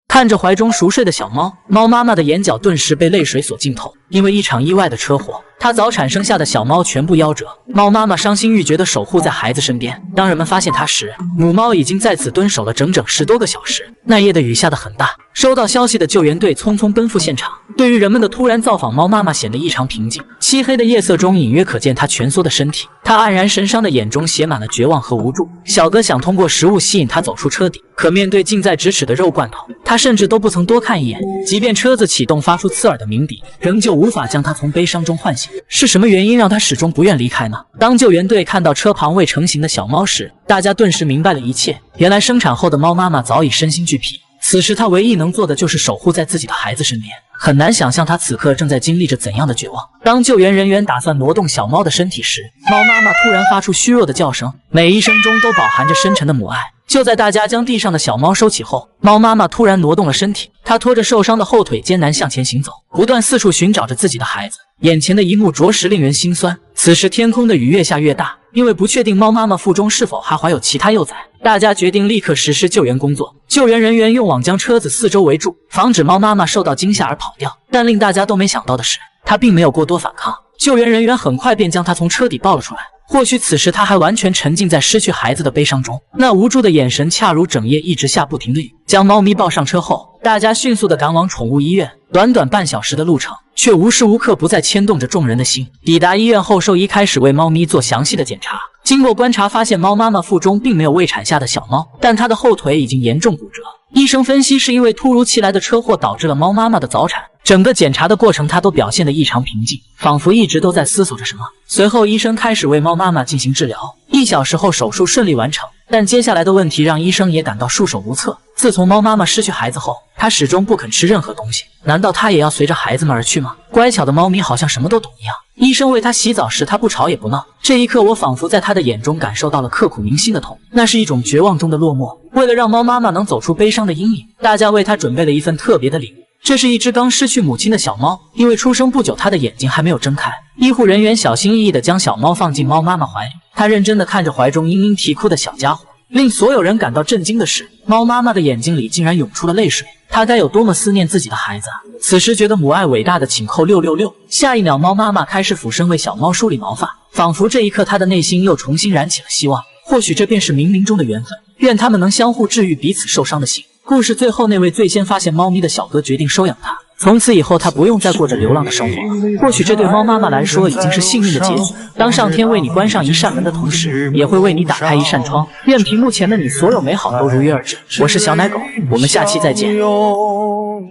看着怀中熟睡的小猫，猫妈妈的眼角顿时被泪水所浸透。因为一场意外的车祸，她早产生下的小猫全部夭折。猫妈妈伤心欲绝地守护在孩子身边。当人们发现她时，母猫已经在此蹲守了整整10多个小时。那夜的雨下得很大，收到消息的救援队匆匆奔赴现场。对于人们的突然造访，猫妈妈显得异常平静。漆黑的夜色中隐约可见她蜷缩的身体，她黯然神伤的眼中写满了绝望和无助。小哥想通过食物吸引她走出车底，可面对近在咫尺的肉罐头，她甚至都不曾多看一眼。即便车子启动发出刺耳的鸣笛，仍旧无法将她从悲伤中唤醒。是什么原因让她始终不愿离开呢？当救援队看到车旁未成型的小猫时，大家顿时明白了一切。原来生产后的猫妈妈早已身心俱疲，此时她唯一能做的就是守护在自己的孩子身边。很难想象她此刻正在经历着怎样的绝望。当救援人员打算挪动小猫的身体时，猫妈妈突然发出虚弱的叫声，每一声中都饱含着深沉的母爱。就在大家将地上的小猫收起后，猫妈妈突然挪动了身体，她拖着受伤的后腿艰难向前行走，不断四处寻找着自己的孩子。眼前的一幕着实令人心酸。此时天空的雨越下越大，因为不确定猫妈妈腹中是否还怀有其他幼崽，大家决定立刻实施救援工作。救援人员用网将车子四周围住，防止猫妈妈受到惊吓而跑掉。但令大家都没想到的是，她并没有过多反抗，救援人员很快便将她从车底抱了出来。或许此时她还完全沉浸在失去孩子的悲伤中，那无助的眼神恰如整夜一直下不停的雨。将猫咪抱上车后，大家迅速地赶往宠物医院。短短半小时的路程，却无时无刻不在牵动着众人的心。抵达医院后，兽医开始为猫咪做详细的检查。经过观察，发现猫妈妈腹中并没有未产下的小猫，但她的后腿已经严重骨折。医生分析是因为突如其来的车祸导致了猫妈妈的早产。整个检查的过程，她都表现得异常平静，仿佛一直都在思索着什么。随后，医生开始为猫妈妈进行治疗。1小时后，手术顺利完成。但接下来的问题让医生也感到束手无策。自从猫妈妈失去孩子后，她始终不肯吃任何东西。难道她也要随着孩子们而去吗？乖巧的猫咪好像什么都懂一样。医生为她洗澡时，她不吵也不闹。这一刻，我仿佛在她的眼中感受到了刻骨铭心的痛，那是一种绝望中的落寞。为了让猫妈妈能走出悲伤的阴影，大家为她准备了一份特别的礼物。这是一只刚失去母亲的小猫，因为出生不久，它的眼睛还没有睁开。医护人员小心翼翼地将小猫放进猫妈妈怀里，她认真地看着怀中嘤嘤啼哭的小家伙。令所有人感到震惊的是，猫妈妈的眼睛里竟然涌出了泪水。她该有多么思念自己的孩子啊！此时觉得母爱伟大的请扣666。下一秒，猫妈妈开始俯身为小猫梳理毛发，仿佛这一刻她的内心又重新燃起了希望。或许这便是冥冥中的缘分，愿他们能相互治愈彼此受伤的心。故事最后，那位最先发现猫咪的小哥决定收养它，从此以后他不用再过着流浪的生活。或许这对猫妈妈来说已经是幸运的结局。当上天为你关上一扇门的同时，也会为你打开一扇窗。愿屏幕前的你所有美好都如约而至。我是小奶狗，我们下期再见。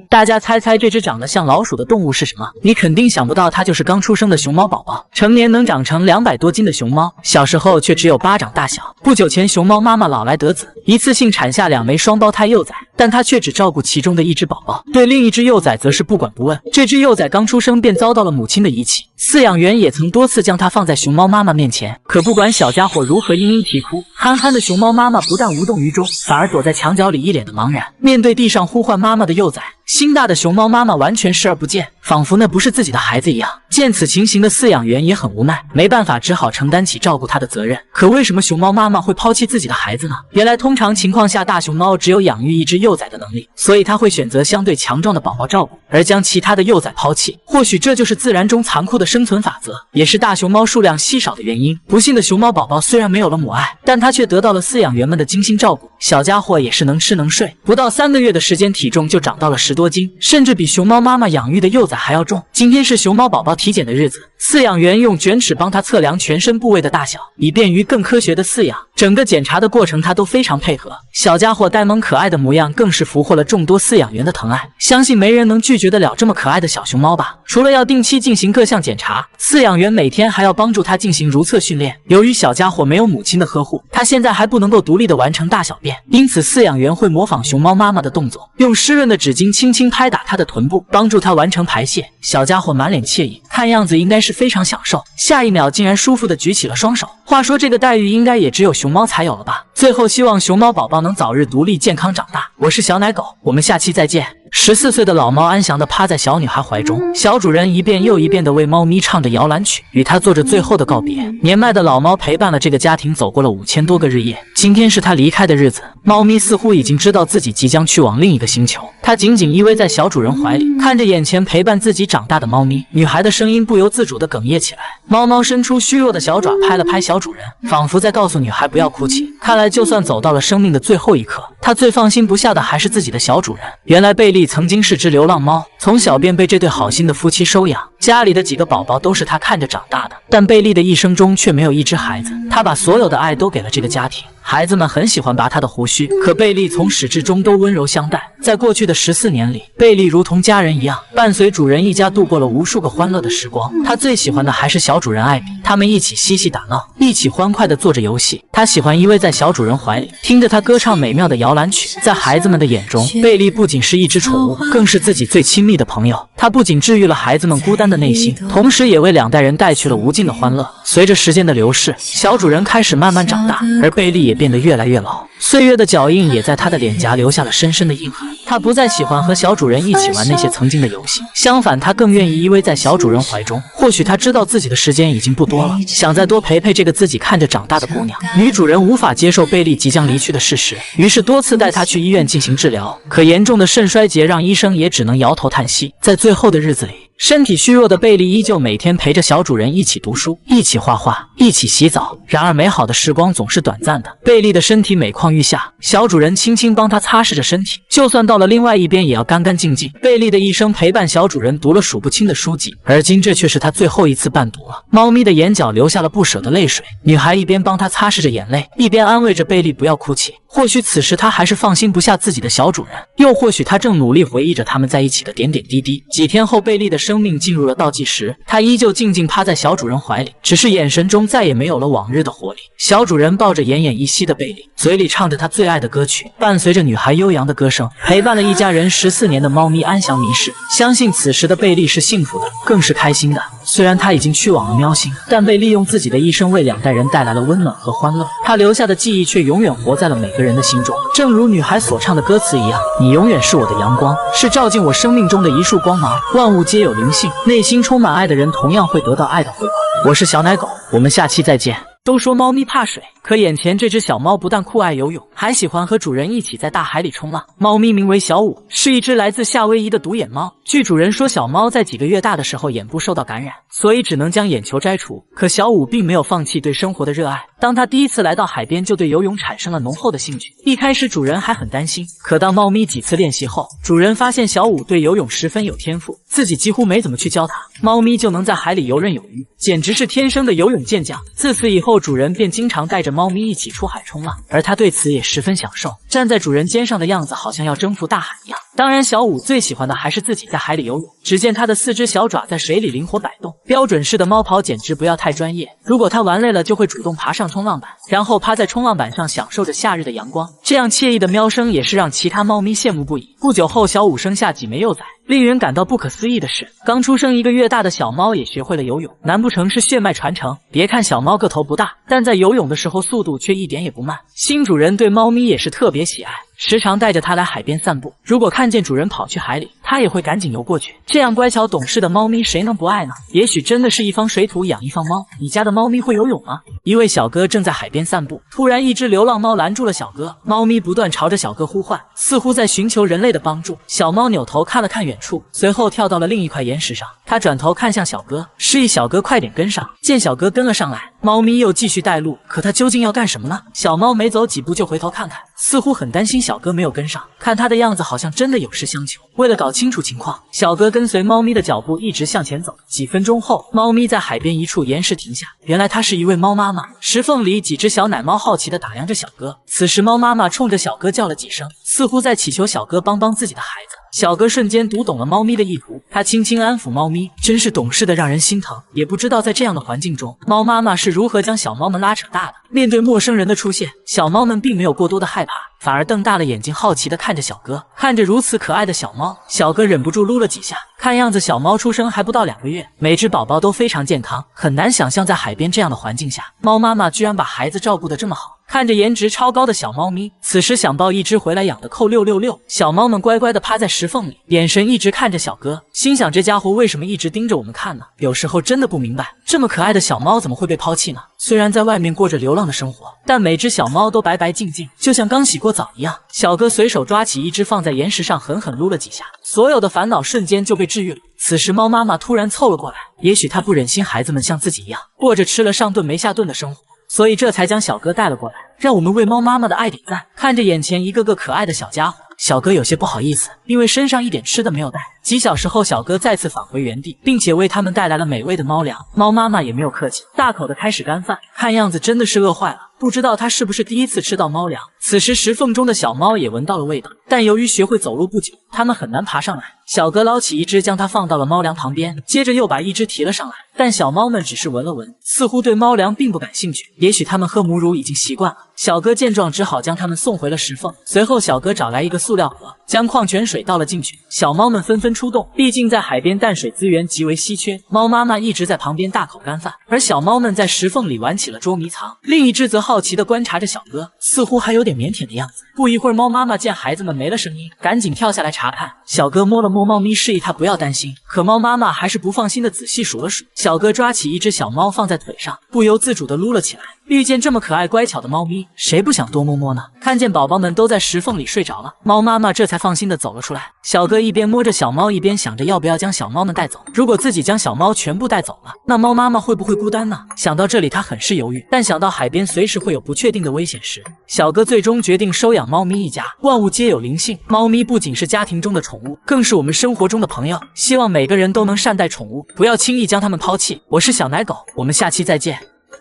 大家猜猜这只长得像老鼠的动物是什么？你肯定想不到，它就是刚出生的熊猫宝宝。成年能长成200多斤的熊猫，小时候却只有巴掌大小。不久前，熊猫妈妈老来得子，一次性产下2枚双胞胎幼崽，但她却只照顾其中的一只宝宝，对另一只幼崽则是不管不问。这只幼崽刚出生便遭到了母亲的遗弃，饲养员也曾多次将它放在熊猫妈妈面前，可不管小家伙如何嘤嘤啼哭，憨憨的熊猫妈妈不但无动于衷，反而躲在墙角里一脸的茫然。面对地上呼唤妈妈的幼崽，心大的熊猫妈妈完全视而不见，仿佛那不是自己的孩子一样。见此情形的饲养员也很无奈，没办法，只好承担起照顾它的责任。可为什么熊猫妈妈会抛弃自己的孩子呢？原来通常情况下，大熊猫只有养育一只幼崽的能力，所以它会选择相对强壮的宝宝照顾，而将其他的幼崽抛弃。或许这就是自然中残酷的生存法则，也是大熊猫数量稀少的原因。不幸的熊猫宝宝虽然没有了母爱，但它却得到了饲养员们的精心照顾。小家伙也是能吃能睡，不到3个月的时间，体重就长到了10多斤，甚至比熊猫妈妈养育的幼崽还要重。今天是熊猫宝宝体检的日子，饲养员用卷尺帮他测量全身部位的大小，以便于更科学的饲养。整个检查的过程他都非常配合，小家伙呆萌可爱的模样更是俘获了众多饲养员的疼爱。相信没人能拒绝得了这么可爱的小熊猫吧。除了要定期进行各项检查，饲养员每天还要帮助他进行如厕训练。由于小家伙没有母亲的呵护，他现在还不能够独立的完成大小便，因此饲养员会模仿熊猫妈妈的动作，用湿润的纸巾轻轻拍打它的臀部，帮助它完成排泄。小家伙满脸惬意，看样子应该是非常享受，下一秒竟然舒服的举起了双手。话说这个待遇应该也只有熊猫才有了吧。最后希望熊猫宝宝能早日独立健康长大。我是小奶狗，我们下期再见。14岁的老猫安详地趴在小女孩怀中，小主人一遍又一遍地为猫咪唱着摇篮曲，与它做着最后的告别。年迈的老猫陪伴了这个家庭走过了5000多个日夜，今天是它离开的日子。猫咪似乎已经知道自己即将去往另一个星球，它紧紧依偎在小主人怀里，看着眼前陪伴自己长大的猫咪。女孩的声音不由自主地哽咽起来。猫猫伸出虚弱的小爪拍了拍小主人，仿佛在告诉女孩不要哭泣。看来就算走到了生命的最后一刻，它最放心不下的还是自己的小主人。原来贝利曾经是只流浪猫，从小便被这对好心的夫妻收养，家里的几个宝宝都是他看着长大的。但贝利的一生中却没有一只孩子，他把所有的爱都给了这个家庭。孩子们很喜欢拔他的胡须，可贝利从始至终都温柔相待。在过去的14年里，贝利如同家人一样，伴随主人一家度过了无数个欢乐的时光。他最喜欢的还是小主人艾比，他们一起嬉戏打闹，一起欢快地做着游戏。他喜欢依偎在小主人怀里，听着他歌唱美妙的摇篮曲。在孩子们的眼中，贝利不仅是一只宠物，更是自己最亲密的朋友。他不仅治愈了孩子们孤单的内心，同时也为2代人带去了无尽的欢乐。随着时间的流逝，小主人开始慢慢长大，而贝利也变得越来越老。岁月的脚印也在他的脸颊留下了深深的印痕。他不再喜欢和小主人一起玩那些曾经的游戏，相反，他更愿意依偎在小主人怀中。或许他知道自己的时间已经不多了，想再多陪陪这个自己看着长大的姑娘。女主人无法接受贝利即将离去的事实，于是多次带他去医院进行治疗。可严重的肾衰竭让医生也只能摇头叹息。在最后的日子里，身体虚弱的贝利依旧每天陪着小主人一起读书，一起画画，一起洗澡。然而美好的时光总是短暂的，贝利的身体每况愈下，小主人轻轻帮他擦拭着身体，就算到了另外一边也要干干净净。贝利的一生陪伴小主人读了数不清的书籍，而今这却是他最后一次伴读了。猫咪的眼角流下了不舍的泪水，女孩一边帮他擦拭着眼泪，一边安慰着贝利不要哭泣。或许此时他还是放心不下自己的小主人，又或许他正努力回忆着他们在一起的点点滴滴。几天后，贝利的生命进入了倒计时，他依旧静静趴在小主人怀里，只是眼神中再也没有了往日的活力。小主人抱着奄奄一息的贝利，嘴里唱着他最爱的歌曲，伴随着女孩悠扬的歌声，陪伴了一家人14年的猫咪安详迷逝。相信此时的贝利是幸福的，更是开心的。虽然他已经去往了喵星，但贝利用自己的一生为2代人带来了温暖和欢乐，他留下的记忆却永远活在了每个人的心中。正如女孩所唱的歌词一样，你永远是我的阳光，是照进我生命中的一束光芒。万物皆有灵性，内心充满爱的人同样会得到爱的回报。我是小奶狗，我们下期再见。都说猫咪怕水，可眼前这只小猫不但酷爱游泳，还喜欢和主人一起在大海里冲浪。猫咪名为小五，是一只来自夏威夷的独眼猫。据主人说，小猫在几个月大的时候眼部受到感染，所以只能将眼球摘除。可小五并没有放弃对生活的热爱，当他第一次来到海边，就对游泳产生了浓厚的兴趣。一开始主人还很担心，可当猫咪几次练习后，主人发现小五对游泳十分有天赋，自己几乎没怎么去教它，猫咪就能在海里游刃有余，简直是天生的游泳健将。自此以后，主人便经常带着猫咪一起出海冲浪，而他对此也十分享受，站在主人肩上的样子好像要征服大海一样。当然，小五最喜欢的还是自己在海里游泳。只见他的4只小爪在水里灵活摆动，标准式的猫跑简直不要太专业。如果他玩累了，就会主动爬上冲浪板，然后趴在冲浪板上享受着夏日的阳光。这样惬意的喵声也是让其他猫咪羡慕不已。不久后，小五生下几枚幼崽。令人感到不可思议的是，刚出生1个月大的小猫也学会了游泳，难不成是血脉传承？别看小猫个头不大，但在游泳的时候速度却一点也不慢。新主人对猫咪也是特别喜爱，时常带着它来海边散步。如果看见主人跑去海里，它也会赶紧游过去。这样乖巧懂事的猫咪，谁能不爱呢？也许真的是一方水土养一方猫。你家的猫咪会游泳吗？一位小哥正在海边散步，突然一只流浪猫拦住了小哥。猫咪不断朝着小哥呼唤，似乎在寻求人类的帮助。小猫扭头看了看远处，随后跳到了另一块岩石上。它转头看向小哥，示意小哥快点跟上。见小哥跟了上来，猫咪又继续带路。可它究竟要干什么呢？小猫没走几步就回头看看，似乎很担心小哥没有跟上。看它的样子，好像真的有事相求。为了搞清楚情况，小哥跟随猫咪的脚步一直向前走。几分钟后，猫咪在海边一处岩石停下。原来她是一位猫妈妈。石缝里，几只小奶猫好奇地打量着小哥。此时，猫妈妈冲着小哥叫了几声，似乎在祈求小哥帮帮自己的孩子。小哥瞬间读懂了猫咪的意图，他轻轻安抚猫咪，真是懂事的让人心疼。也不知道在这样的环境中，猫妈妈是如何将小猫们拉扯大的。面对陌生人的出现，小猫们并没有过多的害怕，反而瞪大了眼睛，好奇地看着小哥。看着如此可爱的小猫，小哥忍不住撸了几下。看样子小猫出生还不到2个月，每只宝宝都非常健康。很难想象在海边这样的环境下，猫妈妈居然把孩子照顾得这么好。看着颜值超高的小猫咪，此时想抱一只回来养的扣666。小猫们乖乖的趴在石缝里，眼神一直看着小哥，心想这家伙为什么一直盯着我们看呢？有时候真的不明白，这么可爱的小猫怎么会被抛弃呢？虽然在外面过着流浪的生活，但每只小猫都白白净净，就像刚洗过澡一样。小哥随手抓起一只放在岩石上，狠狠撸了几下，所有的烦恼瞬间就被治愈了。此时猫妈妈突然凑了过来，也许她不忍心孩子们像自己一样过着吃了上顿没下顿的生活，所以这才将小哥带了过来。让我们为猫妈妈的爱点赞。看着眼前一个个可爱的小家伙，小哥有些不好意思，因为身上一点吃的没有带。几小时后，小哥再次返回原地，并且为他们带来了美味的猫粮。猫妈妈也没有客气，大口的开始干饭，看样子真的是饿坏了。不知道他是不是第一次吃到猫粮。此时石缝中的小猫也闻到了味道，但由于学会走路不久，它们很难爬上来。小哥捞起一只，将它放到了猫粮旁边，接着又把一只提了上来。但小猫们只是闻了闻，似乎对猫粮并不感兴趣，也许它们喝母乳已经习惯了。小哥见状，只好将它们送回了石缝。随后，小哥找来一个塑料盒，将矿泉水倒了进去。小猫们纷纷出动，毕竟在海边淡水资源极为稀缺。猫妈妈一直在旁边大口干饭，而小猫们在石缝里玩起了捉迷藏。另一只则好奇地观察着小哥，似乎还有点腼腆的样子。不一会儿，猫妈妈见孩子们没了声音，赶紧跳下来查看。小哥摸了摸猫咪，示意它不要担心，可猫妈妈还是不放心地仔细数了数。小哥抓起一只小猫放在腿上，不由自主地撸了起来。遇见这么可爱乖巧的猫咪，谁不想多摸摸呢？看见宝宝们都在石缝里睡着了，猫妈妈这才放心地走了出来。小哥一边摸着小猫，一边想着要不要将小猫们带走。如果自己将小猫全部带走了，那猫妈妈会不会孤单呢？想到这里，他很是犹豫。但想到海边随时会有不确定的危险时，小哥最终决定收养猫咪一家。万物皆有灵性，猫咪不仅是家庭中的宠物，更是我们生活中的朋友。希望每个人都能善待宠物，不要轻易将它们抛弃。我是小奶狗，我们下期再见。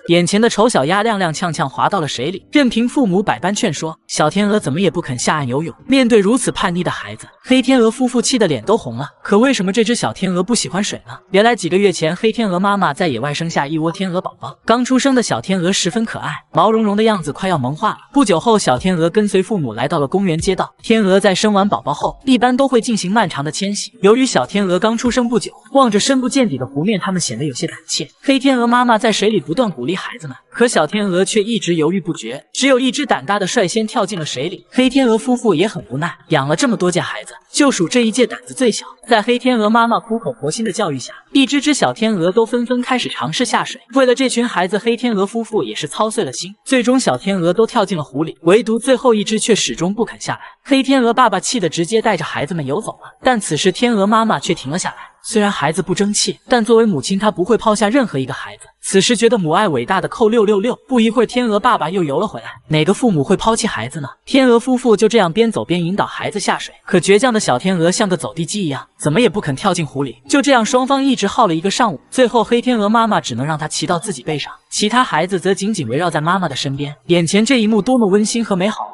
眼前的丑小鸭踉踉跄跄滑到了水里，任凭父母百般劝说，小天鹅怎么也不肯下岸游泳。面对如此叛逆的孩子，黑天鹅夫妇气得脸都红了。可为什么这只小天鹅不喜欢水呢？原来几个月前，黑天鹅妈妈在野外生下一窝天鹅宝宝。刚出生的小天鹅十分可爱，毛茸茸的样子快要萌化了。不久后，小天鹅跟随父母来到了公园街道。天鹅在生完宝宝后，一般都会进行漫长的迁徙。由于小天鹅刚出生不久，望着深不见底的湖面，它们显得有些胆怯。黑天鹅妈妈在水里不断鼓励孩子们，可小天鹅却一直犹豫不决，只有一只胆大的率先跳进了水里。黑天鹅夫妇也很无奈，养了这么多届孩子，就属这一届胆子最小。在黑天鹅妈妈苦口婆心的教育下，一只只小天鹅都纷纷开始尝试下水。为了这群孩子，黑天鹅夫妇也是操碎了心。最终小天鹅都跳进了湖里，唯独最后一只却始终不肯下来。黑天鹅爸爸气得直接带着孩子们游走了，但此时天鹅妈妈却停了下来。虽然孩子不争气，但作为母亲，她不会抛下任何一个孩子。此时觉得母爱伟大的扣666。不一会儿，天鹅爸爸又游了回来。哪个父母会抛弃孩子呢？天鹅夫妇就这样边走边引导孩子下水。可倔强的小天鹅像个走地鸡一样，怎么也不肯跳进湖里。就这样，双方一直耗了一个上午。最后，黑天鹅妈妈只能让它骑到自己背上，其他孩子则紧紧围绕在妈妈的身边。眼前这一幕多么温馨和美好啊！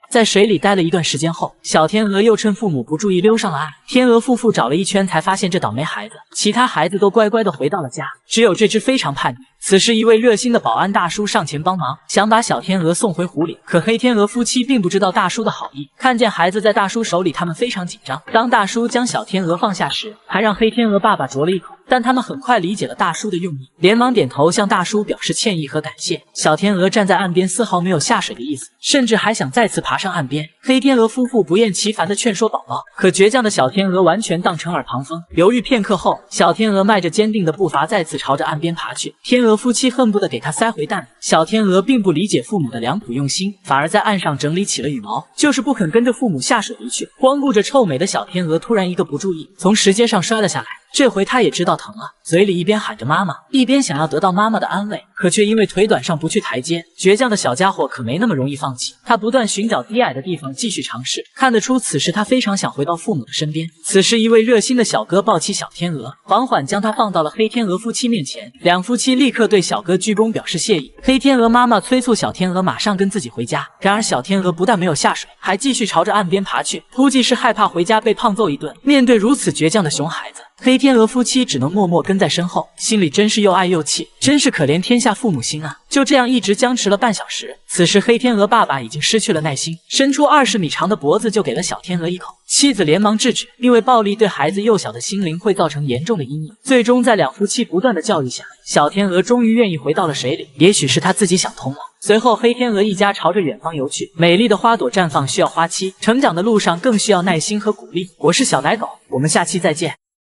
在水里待了一段时间后，小天鹅又趁父母不注意溜上了岸。天鹅夫妇找了一圈，才发现这倒霉孩子，其他孩子都乖乖的回到了家，只有这只非常叛逆。此时，一位热心的保安大叔上前帮忙，想把小天鹅送回湖里。可黑天鹅夫妻并不知道大叔的好意，看见孩子在大叔手里，他们非常紧张。当大叔将小天鹅放下时，还让黑天鹅爸爸啄了一口。但他们很快理解了大叔的用意，连忙点头向大叔表示歉意和感谢。小天鹅站在岸边，丝毫没有下水的意思，甚至还想再次爬上岸边。黑天鹅夫妇不厌其烦地劝说宝宝，可倔强的小天鹅完全当成耳旁风。犹豫片刻后，小天鹅迈着坚定的步伐再次朝着岸边爬去。天鹅夫妻恨不得给它塞回蛋里。小天鹅并不理解父母的良苦用心，反而在岸上整理起了羽毛，就是不肯跟着父母下水离去。光顾着臭美的小天鹅突然一个不注意，从石阶上摔了下来。这回他也知道疼了，嘴里一边喊着妈妈，一边想要得到妈妈的安慰，可却因为腿短上不去台阶。倔强的小家伙可没那么容易放弃，他不断寻找低矮的地方继续尝试。看得出此时他非常想回到父母的身边。此时一位热心的小哥抱起小天鹅，缓缓将它放到了黑天鹅夫妻面前。两夫妻立刻对小哥鞠躬表示谢意。黑天鹅妈妈催促小天鹅马上跟自己回家，然而小天鹅不但没有下水，还继续朝着岸边爬去，估计是害怕回家被胖揍一顿。面对如此倔强的熊孩子，黑天鹅夫妻只能默默跟在身后，心里真是又爱又气，真是可怜天下父母心啊！就这样一直僵持了半小时，此时黑天鹅爸爸已经失去了耐心，伸出20米长的脖子就给了小天鹅一口。妻子连忙制止，因为暴力对孩子幼小的心灵会造成严重的阴影。最终在两夫妻不断的教育下，小天鹅终于愿意回到了水里，也许是他自己想通了。随后黑天鹅一家朝着远方游去，美丽的花朵绽放需要花期，成长的路上更需要耐心和鼓励。我是小奶狗，我们下期再见。